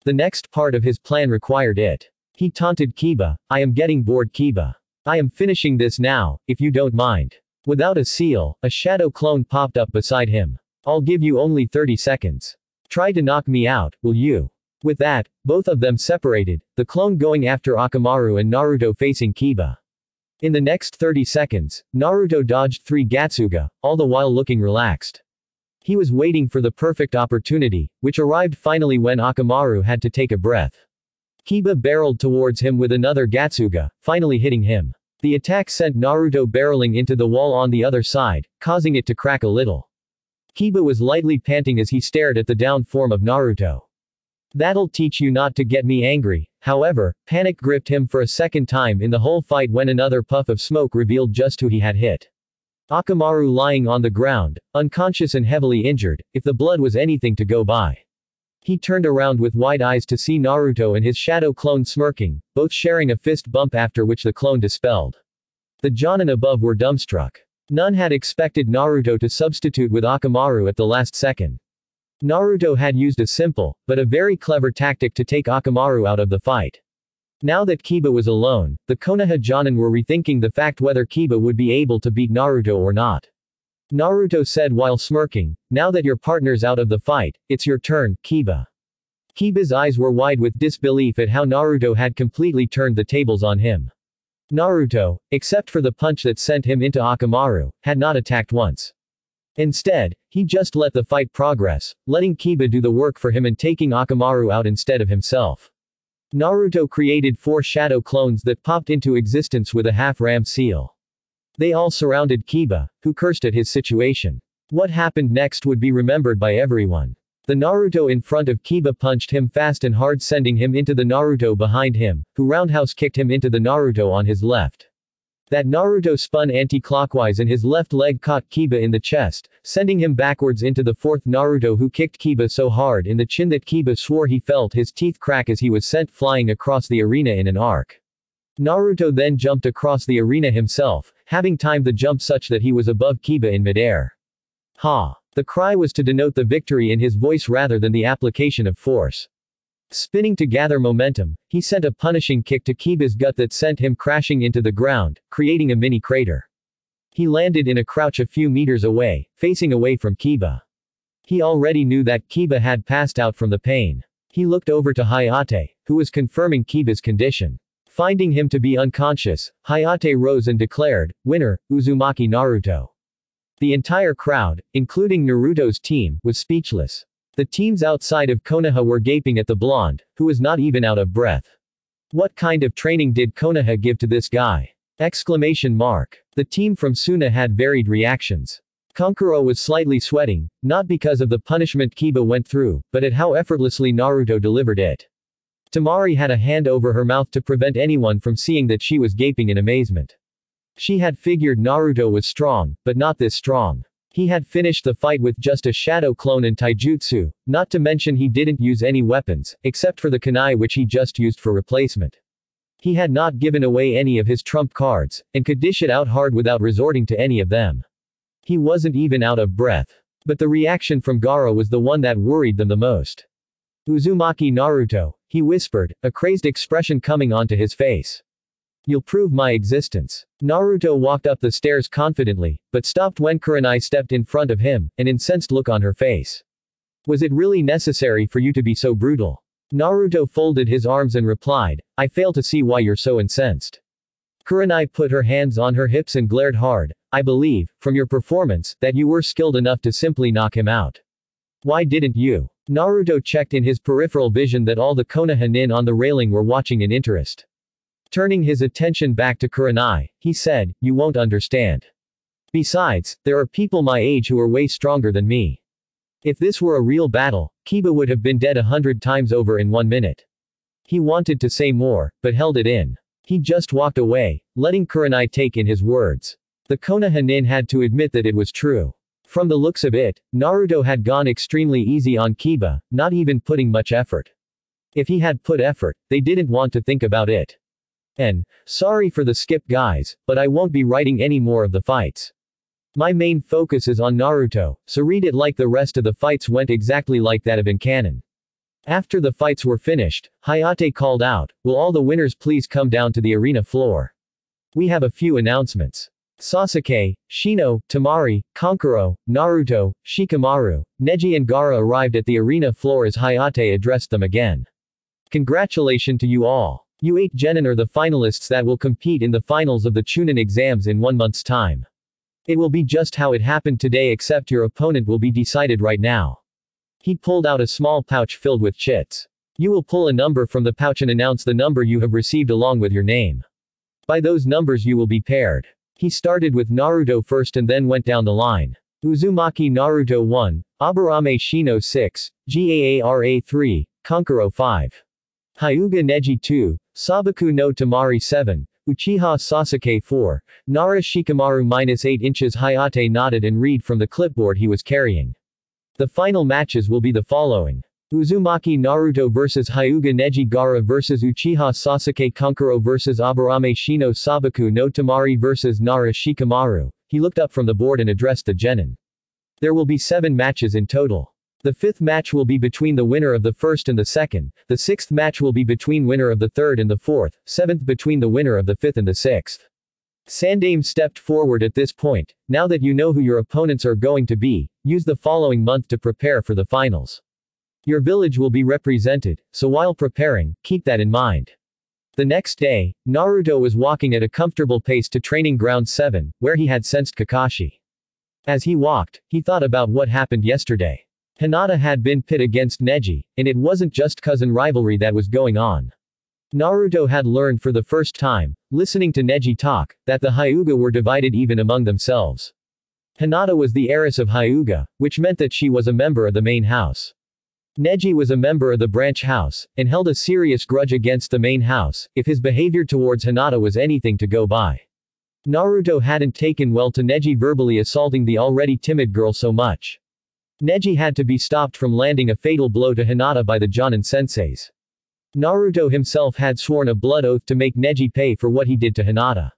The next part of his plan required it. He taunted Kiba, I am getting bored, Kiba. I am finishing this now, if you don't mind. Without a seal, a shadow clone popped up beside him. I'll give you only 30 seconds. Try to knock me out, will you? With that, both of them separated, the clone going after Akamaru and Naruto facing Kiba. In the next 30 seconds, Naruto dodged 3 Gatsuga, all the while looking relaxed. He was waiting for the perfect opportunity, which arrived finally when Akamaru had to take a breath. Kiba barreled towards him with another Gatsuga, finally hitting him. The attack sent Naruto barreling into the wall on the other side, causing it to crack a little. Kiba was lightly panting as he stared at the downed form of Naruto. That'll teach you not to get me angry. However, panic gripped him for a second time in the whole fight when another puff of smoke revealed just who he had hit. Akamaru lying on the ground, unconscious and heavily injured, if the blood was anything to go by. He turned around with wide eyes to see Naruto and his shadow clone smirking, both sharing a fist bump after which the clone dispelled. The Jonin above were dumbstruck. None had expected Naruto to substitute with Akamaru at the last second. Naruto had used a simple, but a very clever tactic to take Akamaru out of the fight. Now that Kiba was alone, the Konoha Jonin were rethinking the fact whether Kiba would be able to beat Naruto or not. Naruto said while smirking, now that your partner's out of the fight, it's your turn, Kiba. Kiba's eyes were wide with disbelief at how Naruto had completely turned the tables on him. Naruto, except for the punch that sent him into Akamaru, had not attacked once. Instead, he just let the fight progress, letting Kiba do the work for him and taking Akamaru out instead of himself. Naruto created 4 shadow clones that popped into existence with a half-ram seal. They all surrounded Kiba, who cursed at his situation. What happened next would be remembered by everyone. The Naruto in front of Kiba punched him fast and hard, sending him into the Naruto behind him, who roundhouse kicked him into the Naruto on his left. That Naruto spun anti-clockwise and his left leg caught Kiba in the chest, sending him backwards into the fourth Naruto, who kicked Kiba so hard in the chin that Kiba swore he felt his teeth crack as he was sent flying across the arena in an arc. Naruto then jumped across the arena himself, having timed the jump such that he was above Kiba in midair. Ha! The cry was to denote the victory in his voice rather than the application of force. Spinning to gather momentum, he sent a punishing kick to Kiba's gut that sent him crashing into the ground, creating a mini crater. He landed in a crouch a few meters away, facing away from Kiba. He already knew that Kiba had passed out from the pain. He looked over to Hayate, who was confirming Kiba's condition. Finding him to be unconscious, Hayate rose and declared, "Winner, Uzumaki Naruto." The entire crowd, including Naruto's team, was speechless. The teams outside of Konoha were gaping at the blonde, who was not even out of breath. What kind of training did Konoha give to this guy? Exclamation mark. The team from Suna had varied reactions. Kankuro was slightly sweating, not because of the punishment Kiba went through, but at how effortlessly Naruto delivered it. Temari had a hand over her mouth to prevent anyone from seeing that she was gaping in amazement. She had figured Naruto was strong, but not this strong. He had finished the fight with just a shadow clone and taijutsu, not to mention he didn't use any weapons, except for the kunai which he just used for replacement. He had not given away any of his trump cards, and could dish it out hard without resorting to any of them. He wasn't even out of breath. But the reaction from Gaara was the one that worried them the most. "Uzumaki Naruto," he whispered, a crazed expression coming onto his face. "You'll prove my existence." Naruto walked up the stairs confidently, but stopped when Kurenai stepped in front of him, an incensed look on her face. "Was it really necessary for you to be so brutal?" Naruto folded his arms and replied, "I fail to see why you're so incensed." Kurenai put her hands on her hips and glared hard. "I believe, from your performance, that you were skilled enough to simply knock him out. Why didn't you?" Naruto checked in his peripheral vision that all the Konoha nin on the railing were watching in interest. Turning his attention back to Kurenai, he said, "You won't understand. Besides, there are people my age who are way stronger than me. If this were a real battle, Kiba would have been dead 100 times over in 1 minute." He wanted to say more, but held it in. He just walked away, letting Kurenai take in his words. The Konoha nin had to admit that it was true. From the looks of it, Naruto had gone extremely easy on Kiba, not even putting much effort. If he had put effort, they didn't want to think about it. Sorry for the skip guys, but I won't be writing any more of the fights. My main focus is on Naruto, so read it like the rest of the fights went exactly like that of in canon. After the fights were finished, Hayate called out, "Will all the winners please come down to the arena floor? We have a few announcements." Sasuke, Shino, Temari, Kankuro, Naruto, Shikamaru, Neji and Gaara arrived at the arena floor as Hayate addressed them again. "Congratulations to you all. You 8 genin are the finalists that will compete in the finals of the Chunin exams in 1 month's time. It will be just how it happened today, except your opponent will be decided right now." He pulled out a small pouch filled with chits. "You will pull a number from the pouch and announce the number you have received along with your name. By those numbers you will be paired." He started with Naruto first and then went down the line. Uzumaki Naruto 1, Aburame Shino 6, Gaara 3, Kankuro 5. Hyuga Neji 2, Sabaku no Temari 7, Uchiha Sasuke 4, Nara Shikamaru -8 inches. Hayate nodded and read from the clipboard he was carrying. The final matches will be the following. Uzumaki Naruto vs Hyuga Neji, Gaara vs Uchiha Sasuke, Kankuro vs Aburame Shino, Sabaku no Temari vs Nara Shikamaru. He looked up from the board and addressed the genin. There will be 7 matches in total. The 5th match will be between the winner of the 1st and the 2nd, the 6th match will be between winner of the 3rd and the 4th, 7th between the winner of the 5th and the 6th. Sandame stepped forward at this point. "Now that you know who your opponents are going to be, use the following month to prepare for the finals. Your village will be represented, so while preparing, keep that in mind." The next day, Naruto was walking at a comfortable pace to Training Ground 7, where he had sensed Kakashi. As he walked, he thought about what happened yesterday. Hinata had been pit against Neji, and it wasn't just cousin rivalry that was going on. Naruto had learned for the first time, listening to Neji talk, that the Hyuga were divided even among themselves. Hinata was the heiress of Hyuga, which meant that she was a member of the main house. Neji was a member of the branch house, and held a serious grudge against the main house, if his behavior towards Hinata was anything to go by. Naruto hadn't taken well to Neji verbally assaulting the already timid girl so much. Neji had to be stopped from landing a fatal blow to Hinata by the Jonin senseis. Naruto himself had sworn a blood oath to make Neji pay for what he did to Hinata.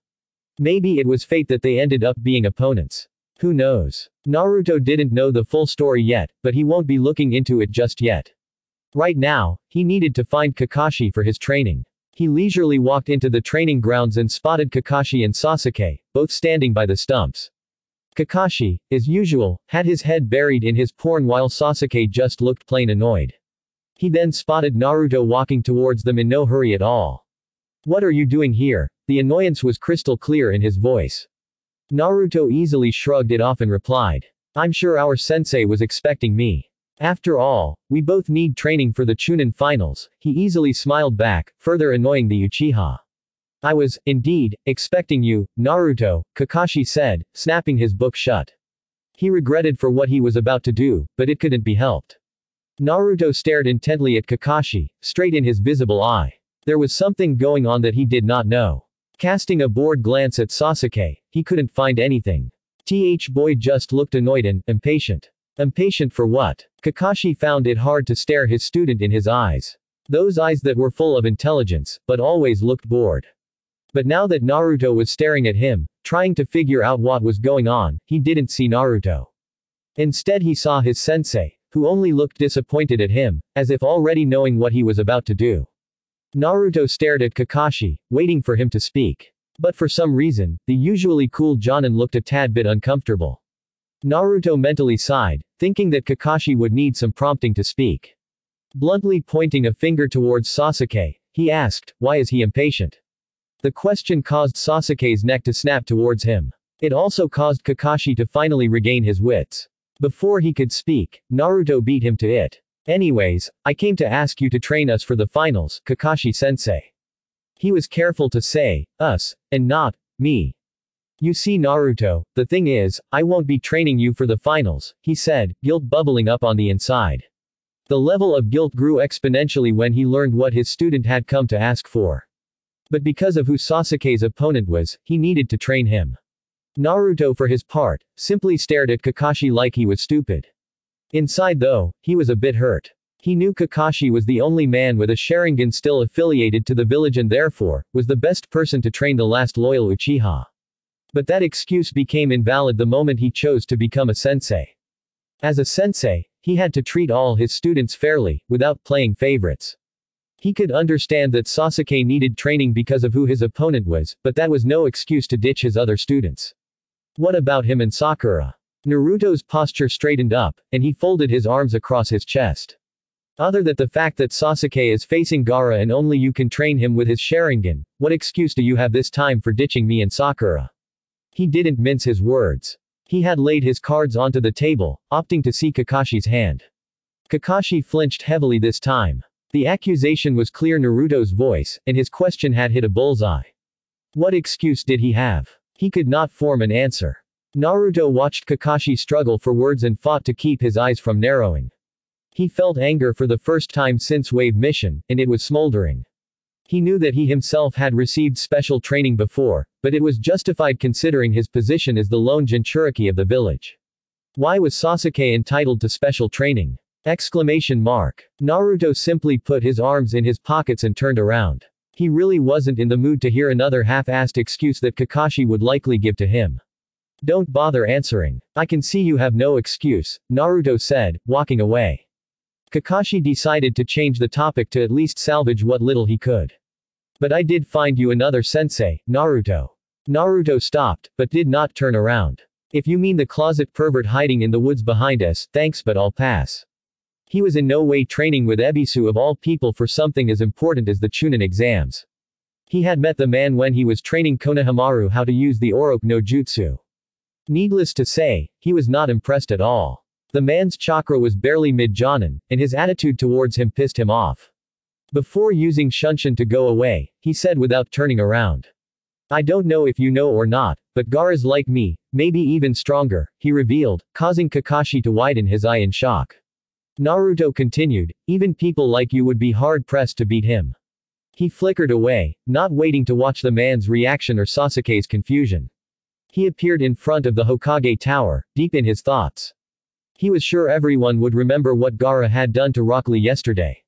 Maybe it was fate that they ended up being opponents. Who knows? Naruto didn't know the full story yet, but he won't be looking into it just yet. Right now, he needed to find Kakashi for his training. He leisurely walked into the training grounds and spotted Kakashi and Sasuke, both standing by the stumps. Kakashi, as usual, had his head buried in his porn while Sasuke just looked plain annoyed. He then spotted Naruto walking towards them in no hurry at all. "What are you doing here?" The annoyance was crystal clear in his voice. Naruto easily shrugged it off and replied, "I'm sure our sensei was expecting me. After all, we both need training for the Chunin finals." He easily smiled back, further annoying the Uchiha. "I was, indeed, expecting you, Naruto," Kakashi said, snapping his book shut. He regretted for what he was about to do, but it couldn't be helped. Naruto stared intently at Kakashi, straight in his visible eye. There was something going on that he did not know. Casting a bored glance at Sasuke, he couldn't find anything. Boy just looked annoyed and impatient. Impatient for what? Kakashi found it hard to stare his student in his eyes. Those eyes that were full of intelligence, but always looked bored. But now that Naruto was staring at him, trying to figure out what was going on, he didn't see Naruto. Instead he saw his sensei, who only looked disappointed at him, as if already knowing what he was about to do. Naruto stared at Kakashi, waiting for him to speak. But for some reason, the usually cool Jonin looked a tad bit uncomfortable. Naruto mentally sighed, thinking that Kakashi would need some prompting to speak. Bluntly pointing a finger towards Sasuke, he asked, "Why is he impatient?" The question caused Sasuke's neck to snap towards him. It also caused Kakashi to finally regain his wits. Before he could speak, Naruto beat him to it. "Anyways, I came to ask you to train us for the finals, Kakashi-sensei." He was careful to say, us, and not, me. "You see Naruto, the thing is, I won't be training you for the finals," he said, guilt bubbling up on the inside. The level of guilt grew exponentially when he learned what his student had come to ask for. But because of who Sasuke's opponent was, he needed to train him. Naruto for his part, simply stared at Kakashi like he was stupid. Inside though, he was a bit hurt. He knew Kakashi was the only man with a Sharingan still affiliated to the village and therefore, was the best person to train the last loyal Uchiha. But that excuse became invalid the moment he chose to become a sensei. As a sensei, he had to treat all his students fairly, without playing favorites. He could understand that Sasuke needed training because of who his opponent was, but that was no excuse to ditch his other students. What about him and Sakura? Naruto's posture straightened up, and he folded his arms across his chest. Other than the fact that Sasuke is facing Gaara and only you can train him with his Sharingan, what excuse do you have this time for ditching me and Sakura? He didn't mince his words. He had laid his cards onto the table, opting to see Kakashi's hand. Kakashi flinched heavily this time. The accusation was clear Naruto's voice, and his question had hit a bullseye. What excuse did he have? He could not form an answer. Naruto watched Kakashi struggle for words and fought to keep his eyes from narrowing. He felt anger for the first time since Wave Mission, and it was smoldering. He knew that he himself had received special training before, but it was justified considering his position as the lone Jinchuriki of the village. Why was Sasuke entitled to special training? Naruto simply put his arms in his pockets and turned around. He really wasn't in the mood to hear another half-assed excuse that Kakashi would likely give to him. Don't bother answering. I can see you have no excuse, Naruto said, walking away. Kakashi decided to change the topic to at least salvage what little he could. But I did find you another sensei, Naruto. Naruto stopped, but did not turn around. If you mean the closet pervert hiding in the woods behind us, thanks but I'll pass. He was in no way training with Ebisu of all people for something as important as the Chunin exams. He had met the man when he was training Konohamaru how to use the Oroku no Jutsu. Needless to say, he was not impressed at all. The man's chakra was barely mid-jonin, and his attitude towards him pissed him off. Before using Shunshin to go away, he said without turning around. I don't know if you know or not, but Gaara's like me, maybe even stronger, he revealed, causing Kakashi to widen his eye in shock. Naruto continued, even people like you would be hard-pressed to beat him. He flickered away, not waiting to watch the man's reaction or Sasuke's confusion. He appeared in front of the Hokage Tower, deep in his thoughts. He was sure everyone would remember what Gaara had done to Rock Lee yesterday.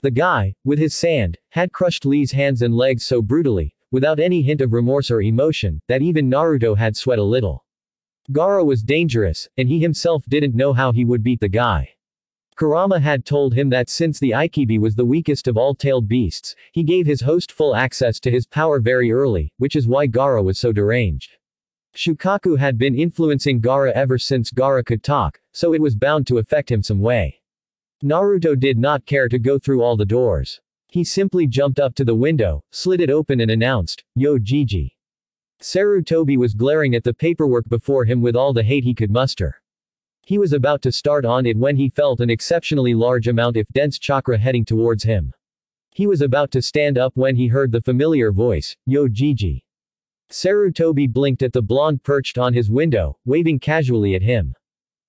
The guy, with his sand, had crushed Lee's hands and legs so brutally, without any hint of remorse or emotion, that even Naruto had sweat a little. Gaara was dangerous, and he himself didn't know how he would beat the guy. Kurama had told him that since the Ikibi was the weakest of all tailed beasts, he gave his host full access to his power very early, which is why Gaara was so deranged. Shukaku had been influencing Gaara ever since Gaara could talk, so it was bound to affect him some way. Naruto did not care to go through all the doors. He simply jumped up to the window, slid it open and announced, "Yo Gigi." Sarutobi was glaring at the paperwork before him with all the hate he could muster. He was about to start on it when he felt an exceptionally large amount of dense chakra heading towards him. He was about to stand up when he heard the familiar voice, "Yo Gigi." Sarutobi blinked at the blonde perched on his window, waving casually at him.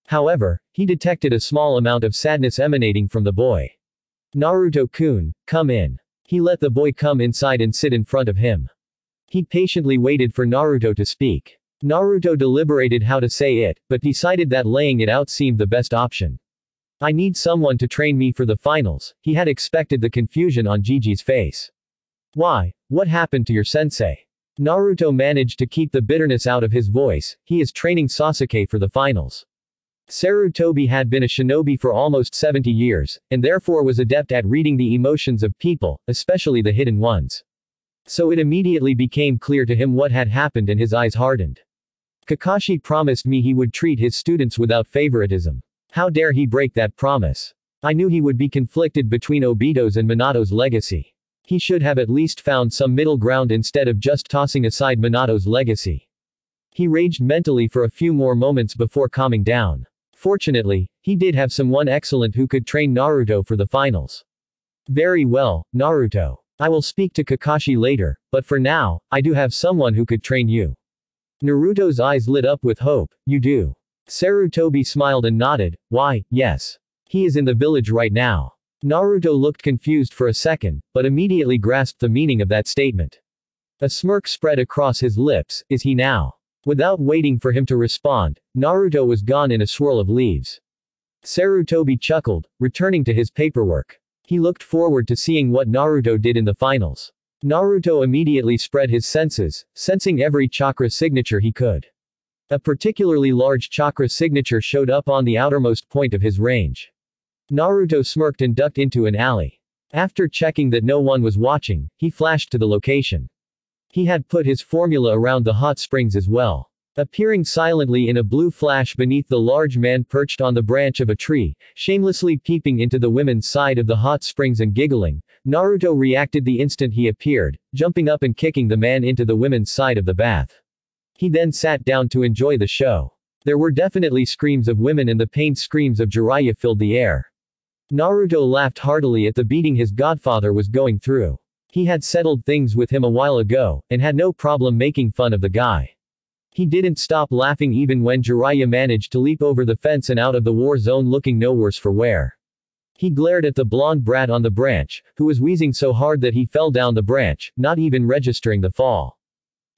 However, he detected a small amount of sadness emanating from the boy. "Naruto-kun, come in." He let the boy come inside and sit in front of him. He patiently waited for Naruto to speak. Naruto deliberated how to say it, but decided that laying it out seemed the best option. "I need someone to train me for the finals." He had expected the confusion on Gigi's face. "Why? What happened to your sensei?" Naruto managed to keep the bitterness out of his voice. "He is training Sasuke for the finals." Sarutobi had been a shinobi for almost 70 years, and therefore was adept at reading the emotions of people, especially the hidden ones. So it immediately became clear to him what had happened and his eyes hardened. "Kakashi promised me he would treat his students without favoritism. How dare he break that promise? I knew he would be conflicted between Obito's and Minato's legacy. He should have at least found some middle ground instead of just tossing aside Minato's legacy." He raged mentally for a few more moments before calming down. Fortunately, he did have someone excellent who could train Naruto for the finals. "Very well, Naruto. I will speak to Kakashi later, but for now, I do have someone who could train you." Naruto's eyes lit up with hope. "You do?" Sarutobi smiled and nodded. "Why, yes. He is in the village right now." Naruto looked confused for a second, but immediately grasped the meaning of that statement. A smirk spread across his lips. "Is he now?" Without waiting for him to respond, Naruto was gone in a swirl of leaves. Sarutobi chuckled, returning to his paperwork. He looked forward to seeing what Naruto did in the finals. Naruto immediately spread his senses, sensing every chakra signature he could. A particularly large chakra signature showed up on the outermost point of his range. Naruto smirked and ducked into an alley. After checking that no one was watching, he flashed to the location. He had put his formula around the hot springs as well. Appearing silently in a blue flash beneath the large man perched on the branch of a tree, shamelessly peeping into the women's side of the hot springs and giggling, Naruto reacted the instant he appeared, jumping up and kicking the man into the women's side of the bath. He then sat down to enjoy the show. There were definitely screams of women and the pained screams of Jiraiya filled the air. Naruto laughed heartily at the beating his godfather was going through. He had settled things with him a while ago, and had no problem making fun of the guy. He didn't stop laughing even when Jiraiya managed to leap over the fence and out of the war zone looking no worse for wear. He glared at the blonde brat on the branch, who was wheezing so hard that he fell down the branch, not even registering the fall.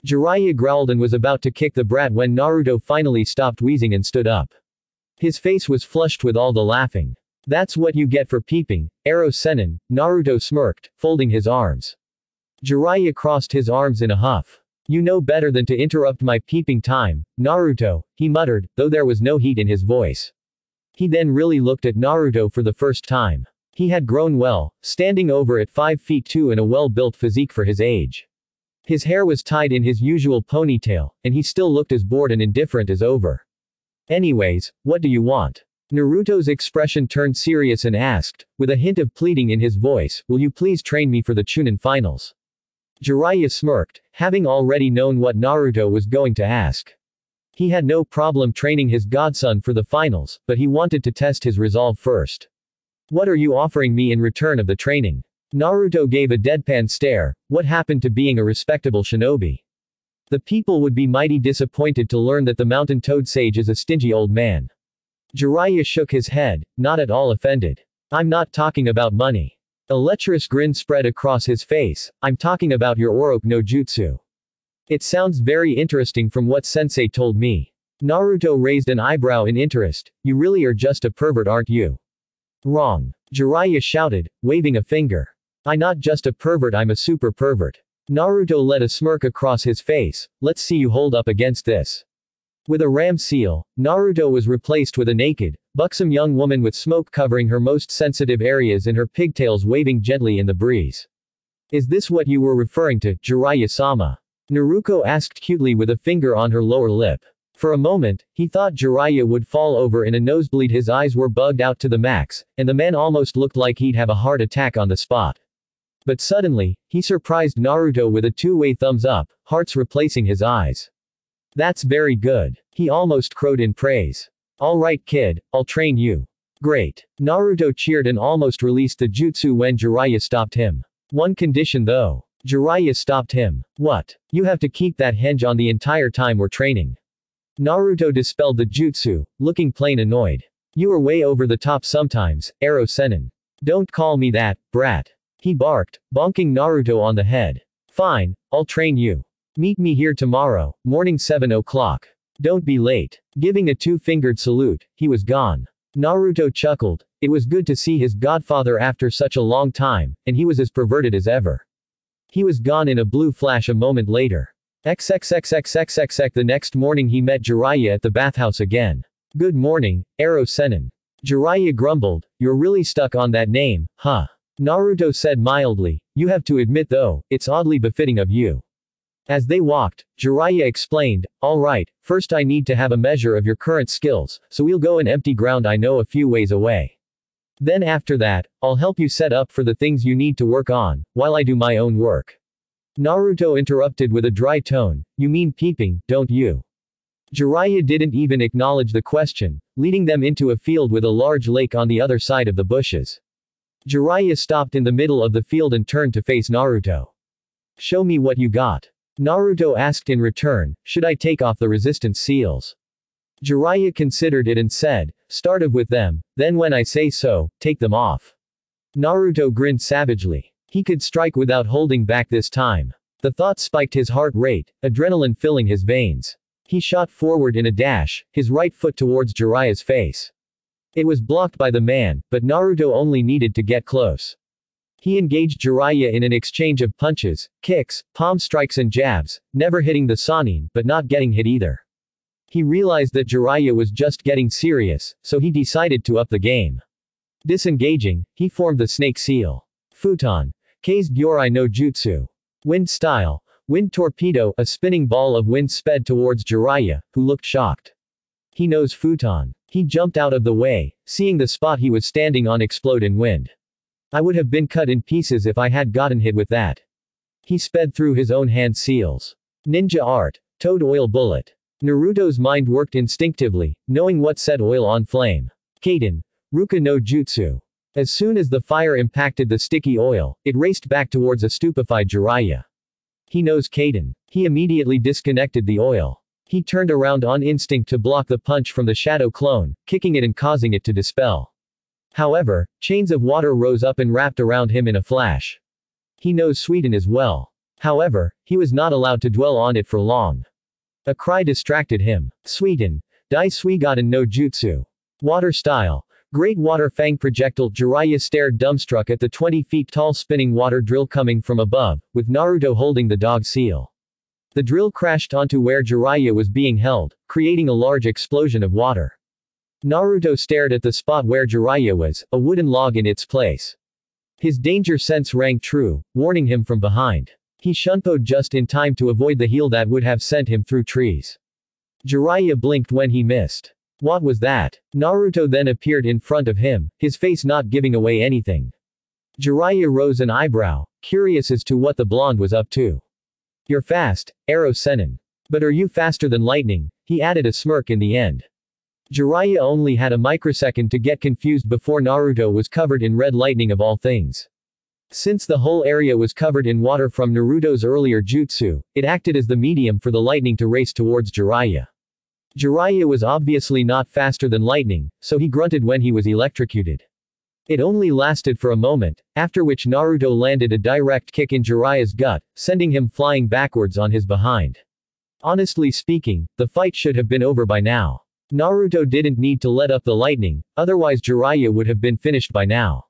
Jiraiya growled and was about to kick the brat when Naruto finally stopped wheezing and stood up. His face was flushed with all the laughing. "That's what you get for peeping, Ero Sennin," Naruto smirked, folding his arms. Jiraiya crossed his arms in a huff. "You know better than to interrupt my peeping time, Naruto," he muttered, though there was no heat in his voice. He then really looked at Naruto for the first time. He had grown well, standing over at 5 feet 2 and a well-built physique for his age. His hair was tied in his usual ponytail, and he still looked as bored and indifferent as ever. "Anyways, what do you want?" Naruto's expression turned serious and asked, with a hint of pleading in his voice, "Will you please train me for the Chunin finals?" Jiraiya smirked, having already known what Naruto was going to ask. He had no problem training his godson for the finals, but he wanted to test his resolve first. "What are you offering me in return of the training?" Naruto gave a deadpan stare. What happened to being a respectable shinobi? The people would be mighty disappointed to learn that the mountain toad sage is a stingy old man. Jiraiya shook his head, not at all offended. "I'm not talking about money." A lecherous grin spread across his face. "I'm talking about your Oroku no Jutsu." It sounds very interesting from what sensei told me. Naruto raised an eyebrow in interest. You really are just a pervert, aren't you? Wrong. Jiraiya shouted, waving a finger. I'm not just a pervert, I'm a super pervert. Naruto let a smirk across his face. Let's see you hold up against this. With a ram seal, Naruto was replaced with a naked, buxom young woman with smoke covering her most sensitive areas and her pigtails waving gently in the breeze. Is this what you were referring to, Jiraiya-sama? Naruto asked cutely with a finger on her lower lip. For a moment, he thought Jiraiya would fall over in a nosebleed. His eyes were bugged out to the max, and the man almost looked like he'd have a heart attack on the spot. But suddenly, he surprised Naruto with a two-way thumbs up, hearts replacing his eyes. That's very good. He almost crowed in praise. Alright kid, I'll train you. Great. Naruto cheered and almost released the jutsu when Jiraiya stopped him. One condition though. Jiraiya stopped him. What? You have to keep that henge on the entire time we're training. Naruto dispelled the jutsu, looking plain annoyed. You are way over the top sometimes, Ero Sennin. Don't call me that, brat. He barked, bonking Naruto on the head. Fine, I'll train you. Meet me here tomorrow, morning 7 o'clock. Don't be late. Giving a two-fingered salute, he was gone. Naruto chuckled. It was good to see his godfather after such a long time, and he was as perverted as ever. He was gone in a blue flash a moment later. XXXXXXX. The next morning he met Jiraiya at the bathhouse again. Good morning, Ero Sennin. Jiraiya grumbled, you're really stuck on that name, huh? Naruto said mildly, you have to admit though, it's oddly befitting of you. As they walked, Jiraiya explained, alright, first I need to have a measure of your current skills, so we'll go in empty ground I know a few ways away. Then after that, I'll help you set up for the things you need to work on, while I do my own work. Naruto interrupted with a dry tone, you mean peeping, don't you? Jiraiya didn't even acknowledge the question, leading them into a field with a large lake on the other side of the bushes. Jiraiya stopped in the middle of the field and turned to face Naruto. Show me what you got. Naruto asked in return, should I take off the resistance seals? Jiraiya considered it and said, start with them, then when I say so, take them off. Naruto grinned savagely. He could strike without holding back this time. The thought spiked his heart rate, adrenaline filling his veins. He shot forward in a dash, his right foot towards Jiraiya's face. It was blocked by the man, but Naruto only needed to get close. He engaged Jiraiya in an exchange of punches, kicks, palm strikes and jabs, never hitting the Sannin, but not getting hit either. He realized that Jiraiya was just getting serious, so he decided to up the game. Disengaging, he formed the snake seal. Futon. Kei's Gyorai no Jutsu. Wind style. Wind torpedo. A spinning ball of wind sped towards Jiraiya, who looked shocked. He knows Futon. He jumped out of the way, seeing the spot he was standing on explode in wind. I would have been cut in pieces if I had gotten hit with that. He sped through his own hand seals. Ninja art. Toad oil bullet. Naruto's mind worked instinctively, knowing what set oil on flame. Kaden. Ruka no Jutsu. As soon as the fire impacted the sticky oil, it raced back towards a stupefied Jiraiya. He knows Kaden. He immediately disconnected the oil. He turned around on instinct to block the punch from the shadow clone, kicking it and causing it to dispel. However, chains of water rose up and wrapped around him in a flash. He knows Suiten as well. However, he was not allowed to dwell on it for long. A cry distracted him. Suiten. Dai Suigaten no Jutsu. Water style. Great water fang projectile. Jiraiya stared dumbstruck at the 20 feet tall spinning water drill coming from above, with Naruto holding the dog seal. The drill crashed onto where Jiraiya was being held, creating a large explosion of water. Naruto stared at the spot where Jiraiya was, a wooden log in its place. His danger sense rang true, warning him from behind. He shunpoed just in time to avoid the heel that would have sent him through trees. Jiraiya blinked when he missed. What was that? Naruto then appeared in front of him, his face not giving away anything. Jiraiya rose an eyebrow, curious as to what the blonde was up to. You're fast, Ero Sennin. But are you faster than lightning? He added a smirk in the end. Jiraiya only had a microsecond to get confused before Naruto was covered in red lightning of all things. Since the whole area was covered in water from Naruto's earlier jutsu, it acted as the medium for the lightning to race towards Jiraiya. Jiraiya was obviously not faster than lightning, so he grunted when he was electrocuted. It only lasted for a moment, after which Naruto landed a direct kick in Jiraiya's gut, sending him flying backwards on his behind. Honestly speaking, the fight should have been over by now. Naruto didn't need to let up the lightning, otherwise Jiraiya would have been finished by now.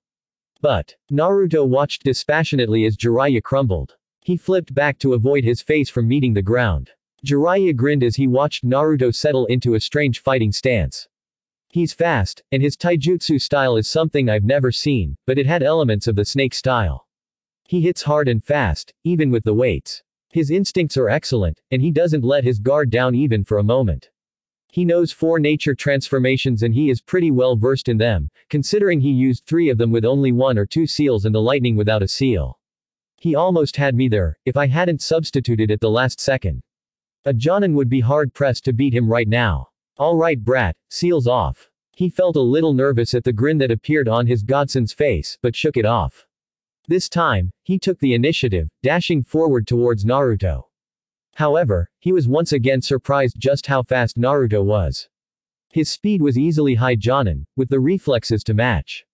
But Naruto watched dispassionately as Jiraiya crumbled. He flipped back to avoid his face from meeting the ground. Jiraiya grinned as he watched Naruto settle into a strange fighting stance. He's fast, and his taijutsu style is something I've never seen, but it had elements of the snake style. He hits hard and fast, even with the weights. His instincts are excellent, and he doesn't let his guard down even for a moment. He knows 4 nature transformations and he is pretty well versed in them, considering he used 3 of them with only 1 or 2 seals and the lightning without a seal. He almost had me there, if I hadn't substituted at the last second. A Jonin would be hard-pressed to beat him right now. Alright brat, seals off. He felt a little nervous at the grin that appeared on his godson's face, but shook it off. This time, he took the initiative, dashing forward towards Naruto. However, he was once again surprised just how fast Naruto was. His speed was easily high Jonin, with the reflexes to match.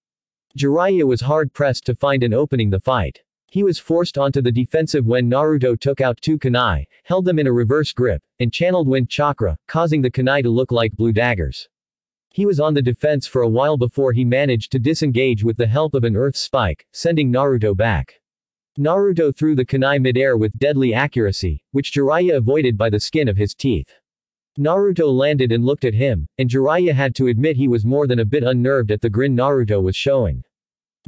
Jiraiya was hard-pressed to find an opening the fight. He was forced onto the defensive when Naruto took out 2 kunai, held them in a reverse grip, and channeled wind chakra, causing the kunai to look like blue daggers. He was on the defense for a while before he managed to disengage with the help of an earth spike, sending Naruto back. Naruto threw the kunai midair with deadly accuracy, which Jiraiya avoided by the skin of his teeth. Naruto landed and looked at him, and Jiraiya had to admit he was more than a bit unnerved at the grin Naruto was showing.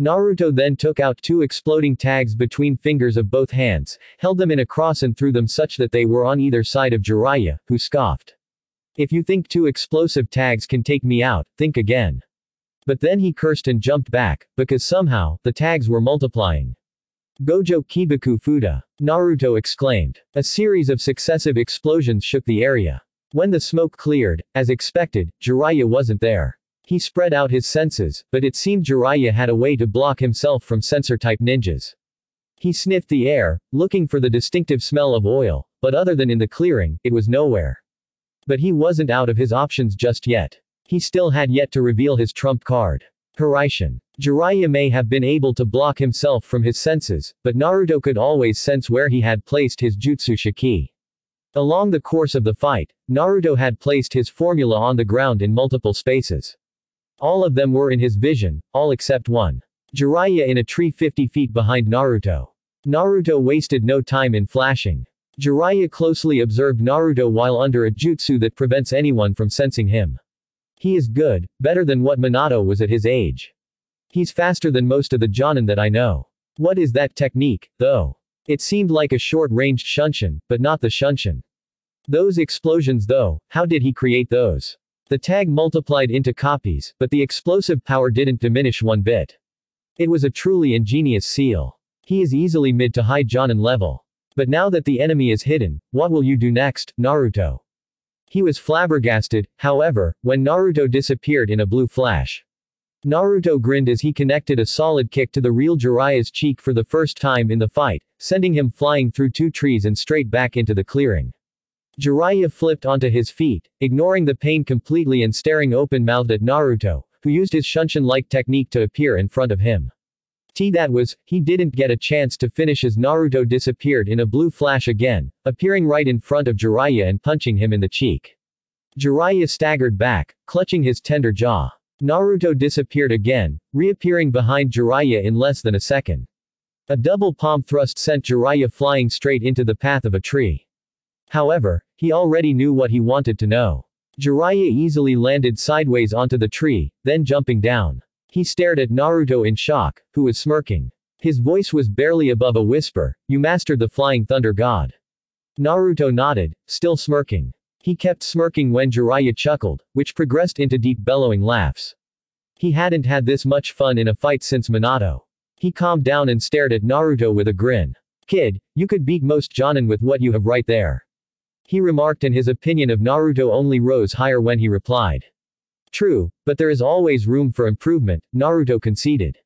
Naruto then took out 2 exploding tags between fingers of both hands, held them in a cross and threw them such that they were on either side of Jiraiya, who scoffed. If you think 2 explosive tags can take me out, think again. But then he cursed and jumped back, because somehow, the tags were multiplying. Gojo Kibaku Fuda. Naruto exclaimed. A series of successive explosions shook the area. When the smoke cleared, as expected, Jiraiya wasn't there. He spread out his senses, but it seemed Jiraiya had a way to block himself from sensor-type ninjas. He sniffed the air, looking for the distinctive smell of oil, but other than in the clearing, it was nowhere. But he wasn't out of his options just yet. He still had yet to reveal his trump card. Hiraishin. Jiraiya may have been able to block himself from his senses, but Naruto could always sense where he had placed his jutsu shiki. Along the course of the fight, Naruto had placed his formula on the ground in multiple spaces. All of them were in his vision, all except one. Jiraiya in a tree 50 feet behind Naruto. Naruto wasted no time in flashing. Jiraiya closely observed Naruto while under a jutsu that prevents anyone from sensing him. He is good, better than what Minato was at his age. He's faster than most of the Jonin that I know. What is that technique, though? It seemed like a short-ranged shunshin, but not the shunshin. Those explosions though, how did he create those? The tag multiplied into copies, but the explosive power didn't diminish one bit. It was a truly ingenious seal. He is easily mid to high Jonin level. But now that the enemy is hidden, what will you do next, Naruto? He was flabbergasted, however, when Naruto disappeared in a blue flash. Naruto grinned as he connected a solid kick to the real Jiraiya's cheek for the first time in the fight, sending him flying through 2 trees and straight back into the clearing. Jiraiya flipped onto his feet, ignoring the pain completely and staring open-mouthed at Naruto, who used his shunshin-like technique to appear in front of him. He didn't get a chance to finish as Naruto disappeared in a blue flash again, appearing right in front of Jiraiya and punching him in the cheek. Jiraiya staggered back, clutching his tender jaw. Naruto disappeared again, reappearing behind Jiraiya in less than a second. A double palm thrust sent Jiraiya flying straight into the path of a tree. However, he already knew what he wanted to know. Jiraiya easily landed sideways onto the tree, then jumping down. He stared at Naruto in shock, who was smirking. His voice was barely above a whisper, "You mastered the Flying Thunder God." Naruto nodded, still smirking. He kept smirking when Jiraiya chuckled, which progressed into deep bellowing laughs. He hadn't had this much fun in a fight since Minato. He calmed down and stared at Naruto with a grin. "Kid, you could beat most Jonin with what you have right there," he remarked, and his opinion of Naruto only rose higher when he replied. "True, but there is always room for improvement," Naruto conceded.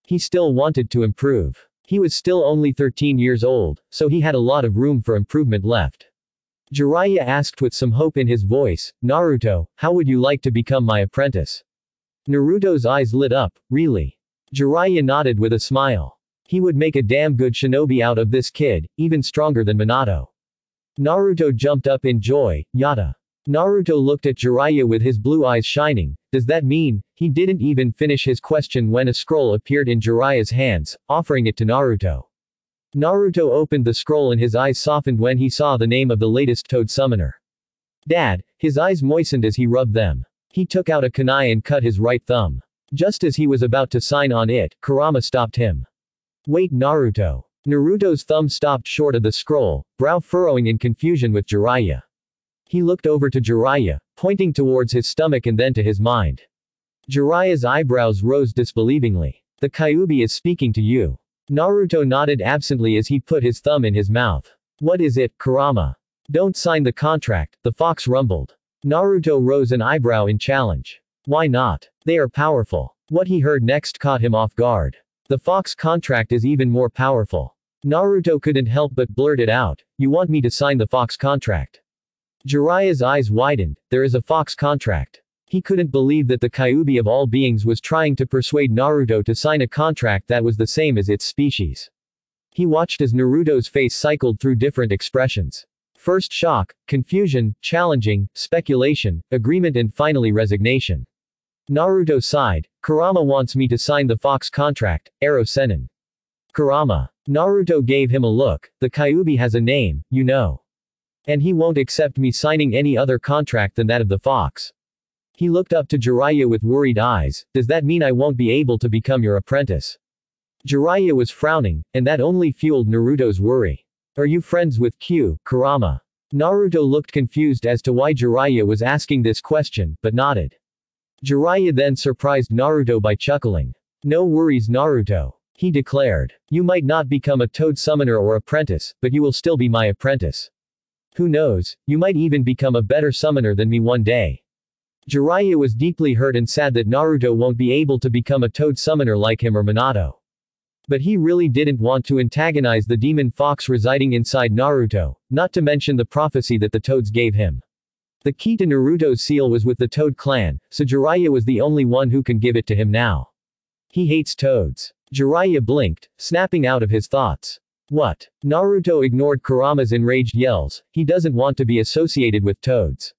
He still wanted to improve. He was still only 13 years old, so he had a lot of room for improvement left. Jiraiya asked with some hope in his voice, "Naruto, how would you like to become my apprentice?" Naruto's eyes lit up. "Really? Jiraiya nodded with a smile. He would make a damn good shinobi out of this kid, even stronger than Minato. Naruto jumped up in joy, yada. Naruto looked at Jiraiya with his blue eyes shining. Does that mean? He didn't even finish his question when a scroll appeared in Jiraiya's hands, offering it to Naruto. Naruto opened the scroll and his eyes softened when he saw the name of the latest Toad summoner. Dad, his eyes moistened as he rubbed them. He took out a kunai and cut his right thumb. Just as he was about to sign on it, Kurama stopped him. Wait, Naruto. Naruto's thumb stopped short of the scroll, brow furrowing in confusion with Jiraiya. He looked over to Jiraiya, pointing towards his stomach and then to his mind. Jiraiya's eyebrows rose disbelievingly. The Kyuubi is speaking to you. Naruto nodded absently as he put his thumb in his mouth. What is it, Kurama? Don't sign the contract, the fox rumbled. Naruto rose an eyebrow in challenge. Why not? They are powerful. What he heard next caught him off guard. The fox contract is even more powerful. Naruto couldn't help but blurt it out. You want me to sign the fox contract? Jiraiya's eyes widened. There is a fox contract. He couldn't believe that the Kyuubi of all beings was trying to persuade Naruto to sign a contract that was the same as its species. He watched as Naruto's face cycled through different expressions. First shock, confusion, challenging, speculation, agreement and finally resignation. Naruto sighed. Kurama wants me to sign the fox contract, Arrow Sennin. Kurama. Naruto gave him a look. The Kyuubi has a name, you know. And he won't accept me signing any other contract than that of the fox. He looked up to Jiraiya with worried eyes. Does that mean I won't be able to become your apprentice? Jiraiya was frowning, and that only fueled Naruto's worry. Are you friends with Kurama? Naruto looked confused as to why Jiraiya was asking this question, but nodded. Jiraiya then surprised Naruto by chuckling. No worries, Naruto. He declared. You might not become a Toad summoner or apprentice, but you will still be my apprentice. Who knows, you might even become a better summoner than me one day. Jiraiya was deeply hurt and sad that Naruto won't be able to become a Toad summoner like him or Minato. But he really didn't want to antagonize the demon fox residing inside Naruto, not to mention the prophecy that the Toads gave him. The key to Naruto's seal was with the Toad clan, so Jiraiya was the only one who can give it to him now. He hates Toads. Jiraiya blinked, snapping out of his thoughts. What? Naruto ignored Kurama's enraged yells. He doesn't want to be associated with Toads.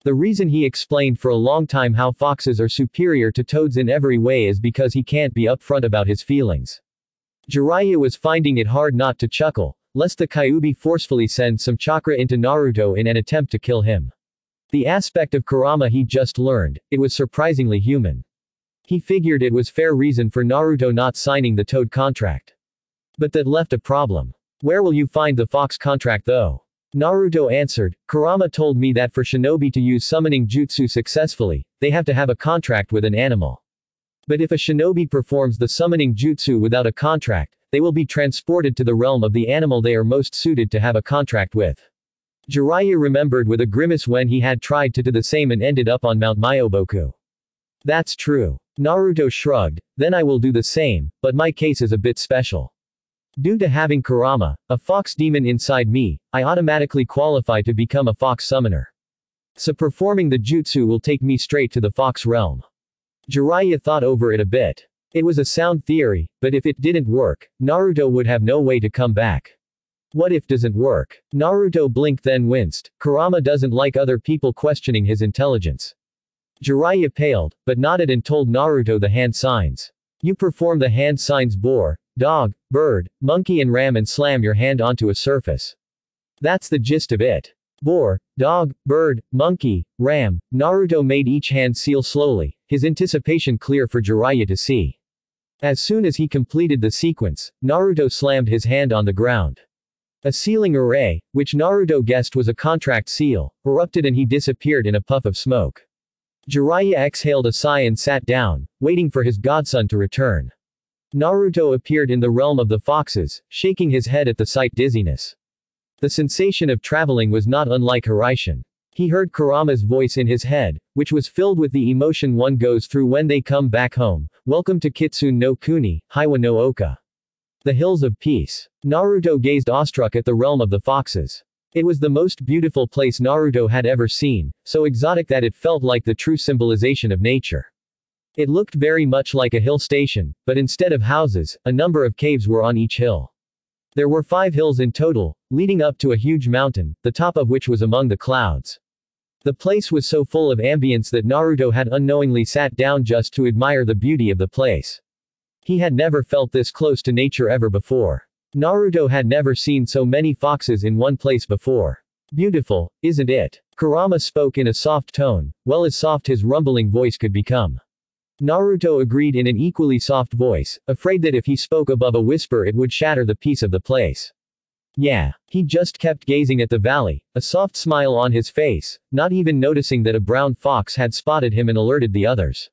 The reason he explained for a long time how foxes are superior to Toads in every way is because he can't be upfront about his feelings. Jiraiya was finding it hard not to chuckle, lest the Kyuubi forcefully send some chakra into Naruto in an attempt to kill him. The aspect of Kurama he just learned, it was surprisingly human. He figured it was fair reason for Naruto not signing the Toad contract. But that left a problem. Where will you find the fox contract though? Naruto answered, Kurama told me that for shinobi to use summoning jutsu successfully, they have to have a contract with an animal. But if a shinobi performs the summoning jutsu without a contract, they will be transported to the realm of the animal they are most suited to have a contract with. Jiraiya remembered with a grimace when he had tried to do the same and ended up on Mount Myoboku. That's true. Naruto shrugged, then I will do the same, but my case is a bit special. Due to having Kurama, a fox demon inside me, I automatically qualify to become a fox summoner. So performing the jutsu will take me straight to the fox realm. Jiraiya thought over it a bit. It was a sound theory, but if it didn't work, Naruto would have no way to come back. What if doesn't work? Naruto blinked then winced. Kurama doesn't like other people questioning his intelligence. Jiraiya paled, but nodded and told Naruto the hand signs. You perform the hand signs boar, dog, bird, monkey and ram and slam your hand onto a surface. That's the gist of it. Boar, dog, bird, monkey, ram. Naruto made each hand seal slowly, his anticipation clear for Jiraiya to see. As soon as he completed the sequence, Naruto slammed his hand on the ground. A sealing array, which Naruto guessed was a contract seal, erupted and he disappeared in a puff of smoke. Jiraiya exhaled a sigh and sat down, waiting for his godson to return. Naruto appeared in the realm of the foxes, shaking his head at the sight dizziness. The sensation of traveling was not unlike Hiraishin. He heard Kurama's voice in his head, which was filled with the emotion one goes through when they come back home. Welcome to Kitsune no Kuni, Hiwa no Oka. The Hills of Peace. Naruto gazed awestruck at the realm of the foxes. It was the most beautiful place Naruto had ever seen, so exotic that it felt like the true symbolization of nature. It looked very much like a hill station, but instead of houses, a number of caves were on each hill. There were 5 hills in total, leading up to a huge mountain, the top of which was among the clouds. The place was so full of ambience that Naruto had unknowingly sat down just to admire the beauty of the place. He had never felt this close to nature ever before. Naruto had never seen so many foxes in one place before. Beautiful, isn't it? Kurama spoke in a soft tone, well as soft his rumbling voice could become. Naruto agreed in an equally soft voice, afraid that if he spoke above a whisper it would shatter the peace of the place. Yeah. He just kept gazing at the valley, a soft smile on his face, not even noticing that a brown fox had spotted him and alerted the others.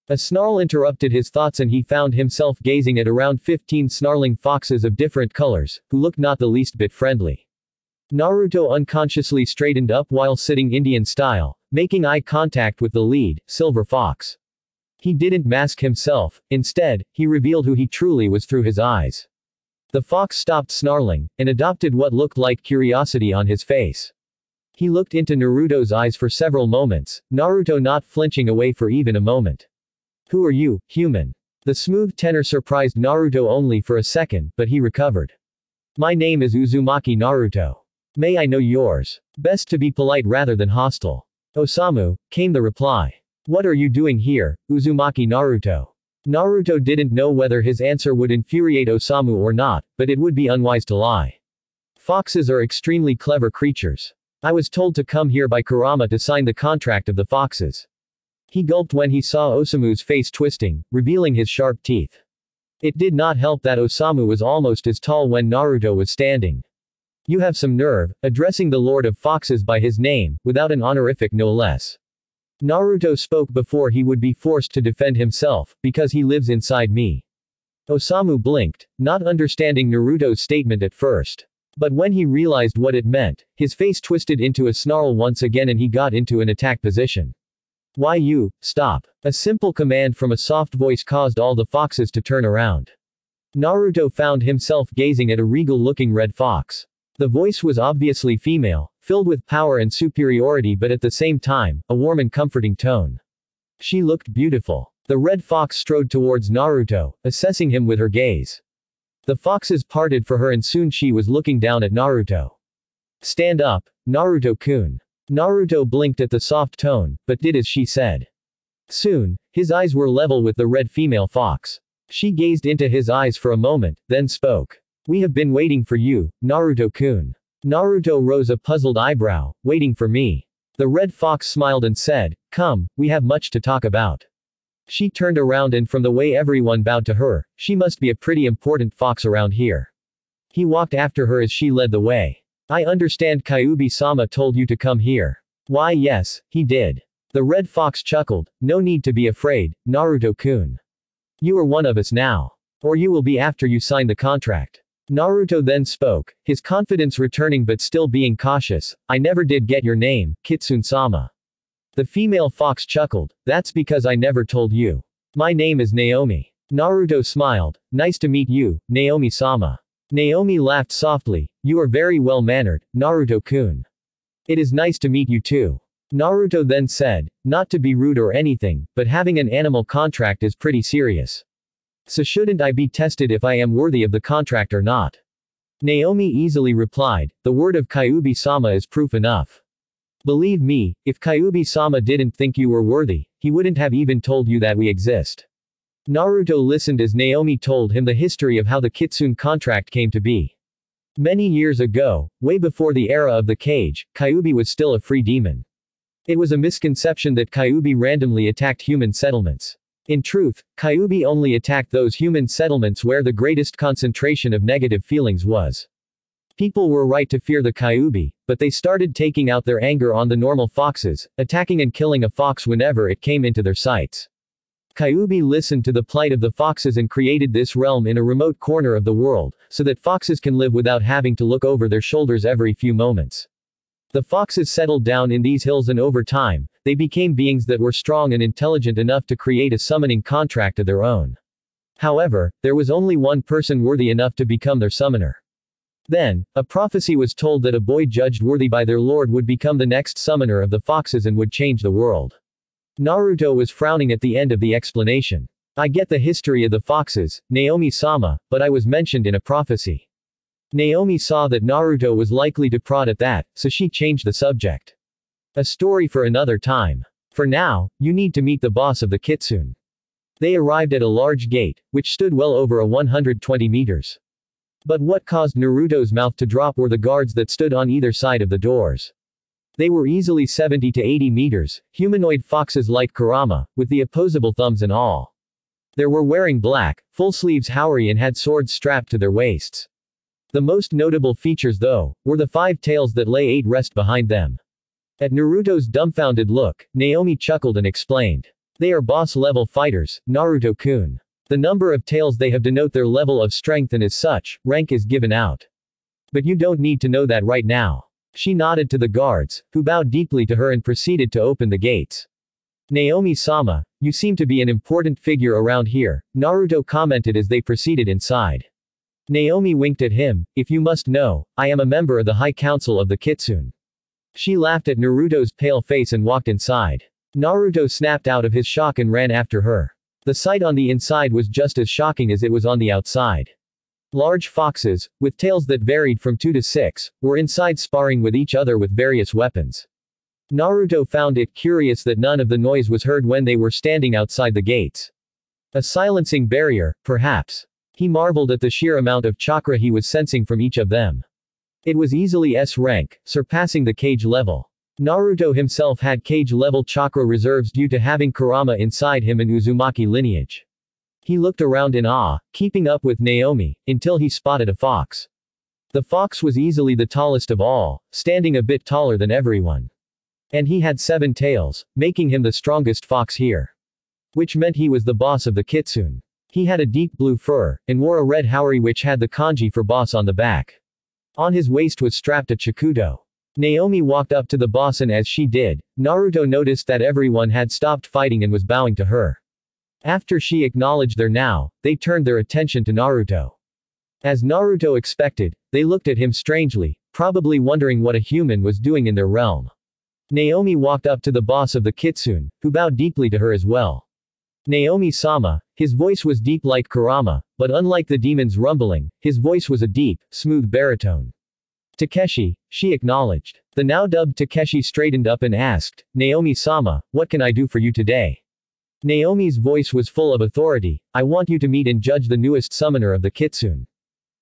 A snarl interrupted his thoughts and he found himself gazing at around 15 snarling foxes of different colors, who looked not the least bit friendly. Naruto unconsciously straightened up while sitting Indian style, making eye contact with the lead, silver fox. He didn't mask himself, instead, he revealed who he truly was through his eyes. The fox stopped snarling, and adopted what looked like curiosity on his face. He looked into Naruto's eyes for several moments, Naruto not flinching away for even a moment. Who are you, human? The smooth tenor surprised Naruto only for a second, but he recovered. My name is Uzumaki Naruto. May I know yours? Best to be polite rather than hostile. Osamu, came the reply. What are you doing here, Uzumaki Naruto? Naruto didn't know whether his answer would infuriate Osamu or not, but it would be unwise to lie. Foxes are extremely clever creatures. I was told to come here by Kurama to sign the contract of the foxes. He gulped when he saw Osamu's face twisting, revealing his sharp teeth. It did not help that Osamu was almost as tall when Naruto was standing. You have some nerve, addressing the Lord of Foxes by his name, without an honorific no less. Naruto spoke before he would be forced to defend himself, because he lives inside me. Osamu blinked, not understanding Naruto's statement at first. But when he realized what it meant, his face twisted into a snarl once again and he got into an attack position. Why you, stop. A simple command from a soft voice caused all the foxes to turn around. Naruto found himself gazing at a regal-looking red fox. The voice was obviously female, filled with power and superiority but at the same time, a warm and comforting tone. She looked beautiful. The red fox strode towards Naruto, assessing him with her gaze. The foxes parted for her and soon she was looking down at Naruto. Stand up, Naruto-kun. Naruto blinked at the soft tone, but did as she said. Soon, his eyes were level with the red female fox. She gazed into his eyes for a moment, then spoke. We have been waiting for you, Naruto-kun. Naruto rose a puzzled eyebrow, waiting for me. The red fox smiled and said, come, we have much to talk about. She turned around and from the way everyone bowed to her, she must be a pretty important fox around here. He walked after her as she led the way. I understand Kyuubi-sama told you to come here. Why yes, he did. The red fox chuckled, no need to be afraid, Naruto-kun. You are one of us now. Or you will be after you sign the contract. Naruto then spoke, his confidence returning but still being cautious. I never did get your name, Kitsune-sama. The female fox chuckled, that's because I never told you. My name is Naomi. Naruto smiled, nice to meet you, Naomi-sama. Naomi laughed softly, you are very well-mannered, Naruto-kun. It is nice to meet you too. Naruto then said, not to be rude or anything, but having an animal contract is pretty serious. So shouldn't I be tested if I am worthy of the contract or not? Naomi easily replied, the word of Kyuubi-sama is proof enough. Believe me, if Kyuubi-sama didn't think you were worthy, he wouldn't have even told you that we exist. Naruto listened as Naomi told him the history of how the Kitsune contract came to be. Many years ago, way before the era of the cage, Kyuubi was still a free demon. It was a misconception that Kyuubi randomly attacked human settlements. In truth, Kyuubi only attacked those human settlements where the greatest concentration of negative feelings was. People were right to fear the Kyuubi, but they started taking out their anger on the normal foxes, attacking and killing a fox whenever it came into their sights. Kyuubi listened to the plight of the foxes and created this realm in a remote corner of the world, so that foxes can live without having to look over their shoulders every few moments. The foxes settled down in these hills and over time, they became beings that were strong and intelligent enough to create a summoning contract of their own. However, there was only one person worthy enough to become their summoner. Then, a prophecy was told that a boy judged worthy by their lord would become the next summoner of the foxes and would change the world. Naruto was frowning at the end of the explanation. I get the history of the foxes, Naomi-sama, but I was mentioned in a prophecy. Naomi saw that Naruto was likely to prod at that, so she changed the subject. A story for another time. For now, you need to meet the boss of the Kitsune. They arrived at a large gate, which stood well over 120 meters. But what caused Naruto's mouth to drop were the guards that stood on either side of the doors. They were easily 70 to 80 meters, humanoid foxes like Kurama, with the opposable thumbs and all. They were wearing black, full sleeves haori and had swords strapped to their waists. The most notable features though, were the 5 tails that lay 8 rest behind them. At Naruto's dumbfounded look, Naomi chuckled and explained. They are boss-level fighters, Naruto-kun. The number of tails they have denote their level of strength and as such, rank is given out. But you don't need to know that right now. She nodded to the guards, who bowed deeply to her and proceeded to open the gates. Naomi-sama, you seem to be an important figure around here, Naruto commented as they proceeded inside. Naomi winked at him. If you must know, I am a member of the High Council of the Kitsune. She laughed at Naruto's pale face and walked inside. Naruto snapped out of his shock and ran after her. The sight on the inside was just as shocking as it was on the outside. Large foxes, with tails that varied from 2 to 6, were inside sparring with each other with various weapons. Naruto found it curious that none of the noise was heard when they were standing outside the gates. A silencing barrier, perhaps. He marveled at the sheer amount of chakra he was sensing from each of them. It was easily S rank, surpassing the cage level. Naruto himself had cage-level chakra reserves due to having Kurama inside him and Uzumaki lineage. He looked around in awe, keeping up with Naomi, until he spotted a fox. The fox was easily the tallest of all, standing a bit taller than everyone. And he had 7 tails, making him the strongest fox here. Which meant he was the boss of the Kitsune. He had a deep blue fur, and wore a red haori which had the kanji for boss on the back. On his waist was strapped a chikudo. Naomi walked up to the boss and as she did, Naruto noticed that everyone had stopped fighting and was bowing to her. After she acknowledged their now, they turned their attention to Naruto. As Naruto expected, they looked at him strangely, probably wondering what a human was doing in their realm. Naomi walked up to the boss of the Kitsune, who bowed deeply to her as well. Naomi-sama, his voice was deep like Kurama, but unlike the demon's rumbling, his voice was a deep, smooth baritone. Takeshi, she acknowledged. The now dubbed Takeshi straightened up and asked, Naomi-sama, what can I do for you today? Naomi's voice was full of authority. I want you to meet and judge the newest summoner of the Kitsune.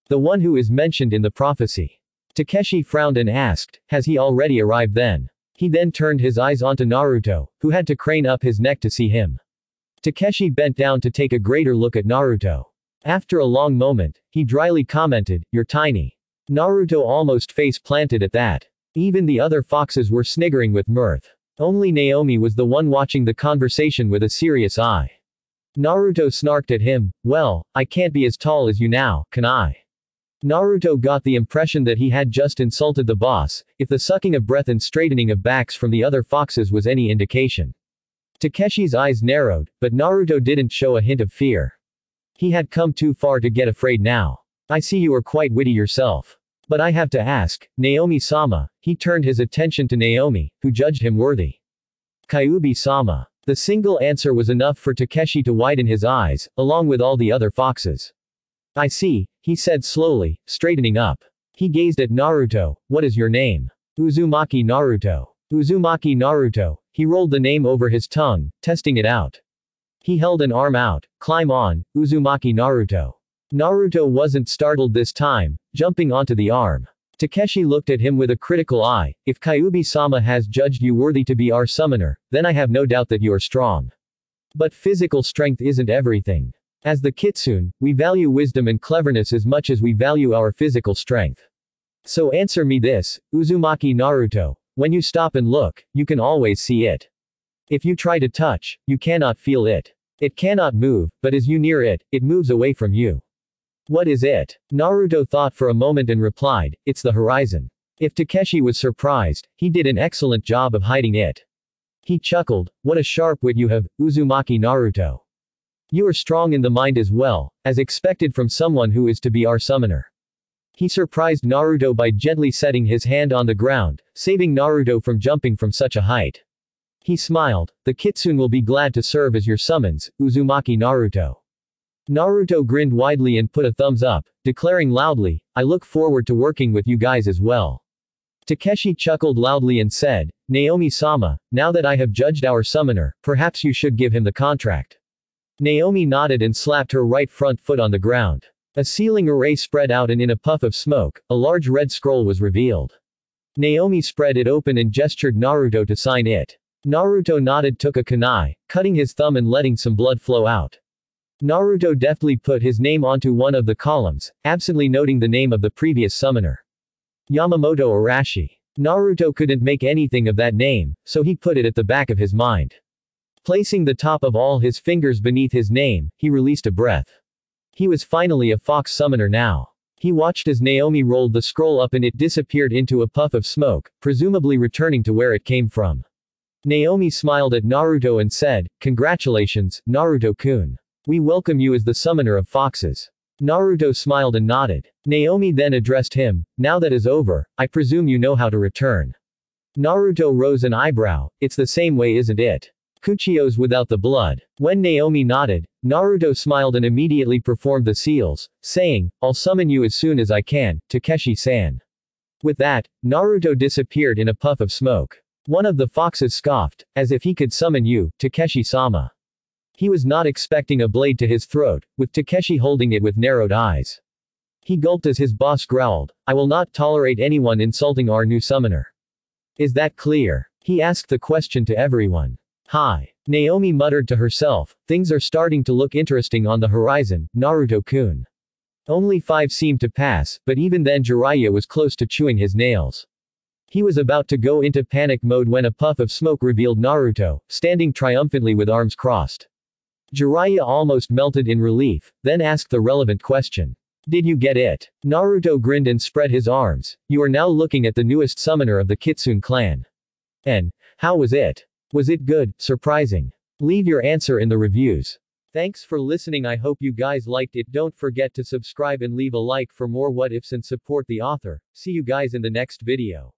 The one who is mentioned in the prophecy. Takeshi frowned and asked, has he already arrived then? He then turned his eyes onto Naruto, who had to crane up his neck to see him. Takeshi bent down to take a greater look at Naruto. After a long moment, he dryly commented, you're tiny. Naruto almost face-planted at that. Even the other foxes were sniggering with mirth. Only Naomi was the one watching the conversation with a serious eye. Naruto snarked at him, well, I can't be as tall as you now, can I? Naruto got the impression that he had just insulted the boss, if the sucking of breath and straightening of backs from the other foxes was any indication. Takeshi's eyes narrowed, but Naruto didn't show a hint of fear. He had come too far to get afraid now. I see you are quite witty yourself. But I have to ask, Naomi-sama, he turned his attention to Naomi, who judged him worthy. Kyuubi-sama. The single answer was enough for Takeshi to widen his eyes, along with all the other foxes. I see, he said slowly, straightening up. He gazed at Naruto, what is your name? Uzumaki Naruto. Uzumaki Naruto. He rolled the name over his tongue, testing it out. He held an arm out, climb on, Uzumaki Naruto. Naruto wasn't startled this time, jumping onto the arm. Takeshi looked at him with a critical eye, if Kyuubi-sama has judged you worthy to be our summoner, then I have no doubt that you are strong. But physical strength isn't everything. As the Kitsune, we value wisdom and cleverness as much as we value our physical strength. So answer me this, Uzumaki Naruto, when you stop and look, you can always see it. If you try to touch, you cannot feel it. It cannot move, but as you near it, it moves away from you. What is it? Naruto thought for a moment and replied, it's the horizon. If Takeshi was surprised, he did an excellent job of hiding it. He chuckled, what a sharp wit you have, Uzumaki Naruto. You are strong in the mind as well, as expected from someone who is to be our summoner. He surprised Naruto by gently setting his hand on the ground, saving Naruto from jumping from such a height. He smiled. The Kitsune will be glad to serve as your summons, Uzumaki Naruto. Naruto grinned widely and put a thumbs up, declaring loudly, I look forward to working with you guys as well. Takeshi chuckled loudly and said, Naomi-sama, now that I have judged our summoner, perhaps you should give him the contract. Naomi nodded and slapped her right front foot on the ground. A ceiling array spread out and in a puff of smoke, a large red scroll was revealed. Naomi spread it open and gestured Naruto to sign it. Naruto nodded, took a kunai, cutting his thumb and letting some blood flow out. Naruto deftly put his name onto one of the columns, absently noting the name of the previous summoner. Yamamoto Arashi. Naruto couldn't make anything of that name, so he put it at the back of his mind. Placing the top of all his fingers beneath his name, he released a breath. He was finally a fox summoner now. He watched as Naomi rolled the scroll up and it disappeared into a puff of smoke, presumably returning to where it came from. Naomi smiled at Naruto and said, Congratulations, Naruto-kun. We welcome you as the summoner of foxes. Naruto smiled and nodded. Naomi then addressed him, now that is over, I presume you know how to return. Naruto rose an eyebrow, it's the same way isn't it? Kuchio's without the blood. When Naomi nodded, Naruto smiled and immediately performed the seals, saying, I'll summon you as soon as I can, Takeshi-san. With that, Naruto disappeared in a puff of smoke. One of the foxes scoffed, as if he could summon you, Takeshi-sama. He was not expecting a blade to his throat, with Takeshi holding it with narrowed eyes. He gulped as his boss growled, I will not tolerate anyone insulting our new summoner. Is that clear? He asked the question to everyone. Hi. Naomi muttered to herself, things are starting to look interesting on the horizon, Naruto-kun. Only 5 seemed to pass, but even then Jiraiya was close to chewing his nails. He was about to go into panic mode when a puff of smoke revealed Naruto, standing triumphantly with arms crossed. Jiraiya almost melted in relief, then asked the relevant question. Did you get it? Naruto grinned and spread his arms. You are now looking at the newest summoner of the Kitsune clan. And, how was it? Was it good, surprising? Leave your answer in the reviews. Thanks for listening. I hope you guys liked it. Don't forget to subscribe and leave a like for more what ifs and support the author. See you guys in the next video.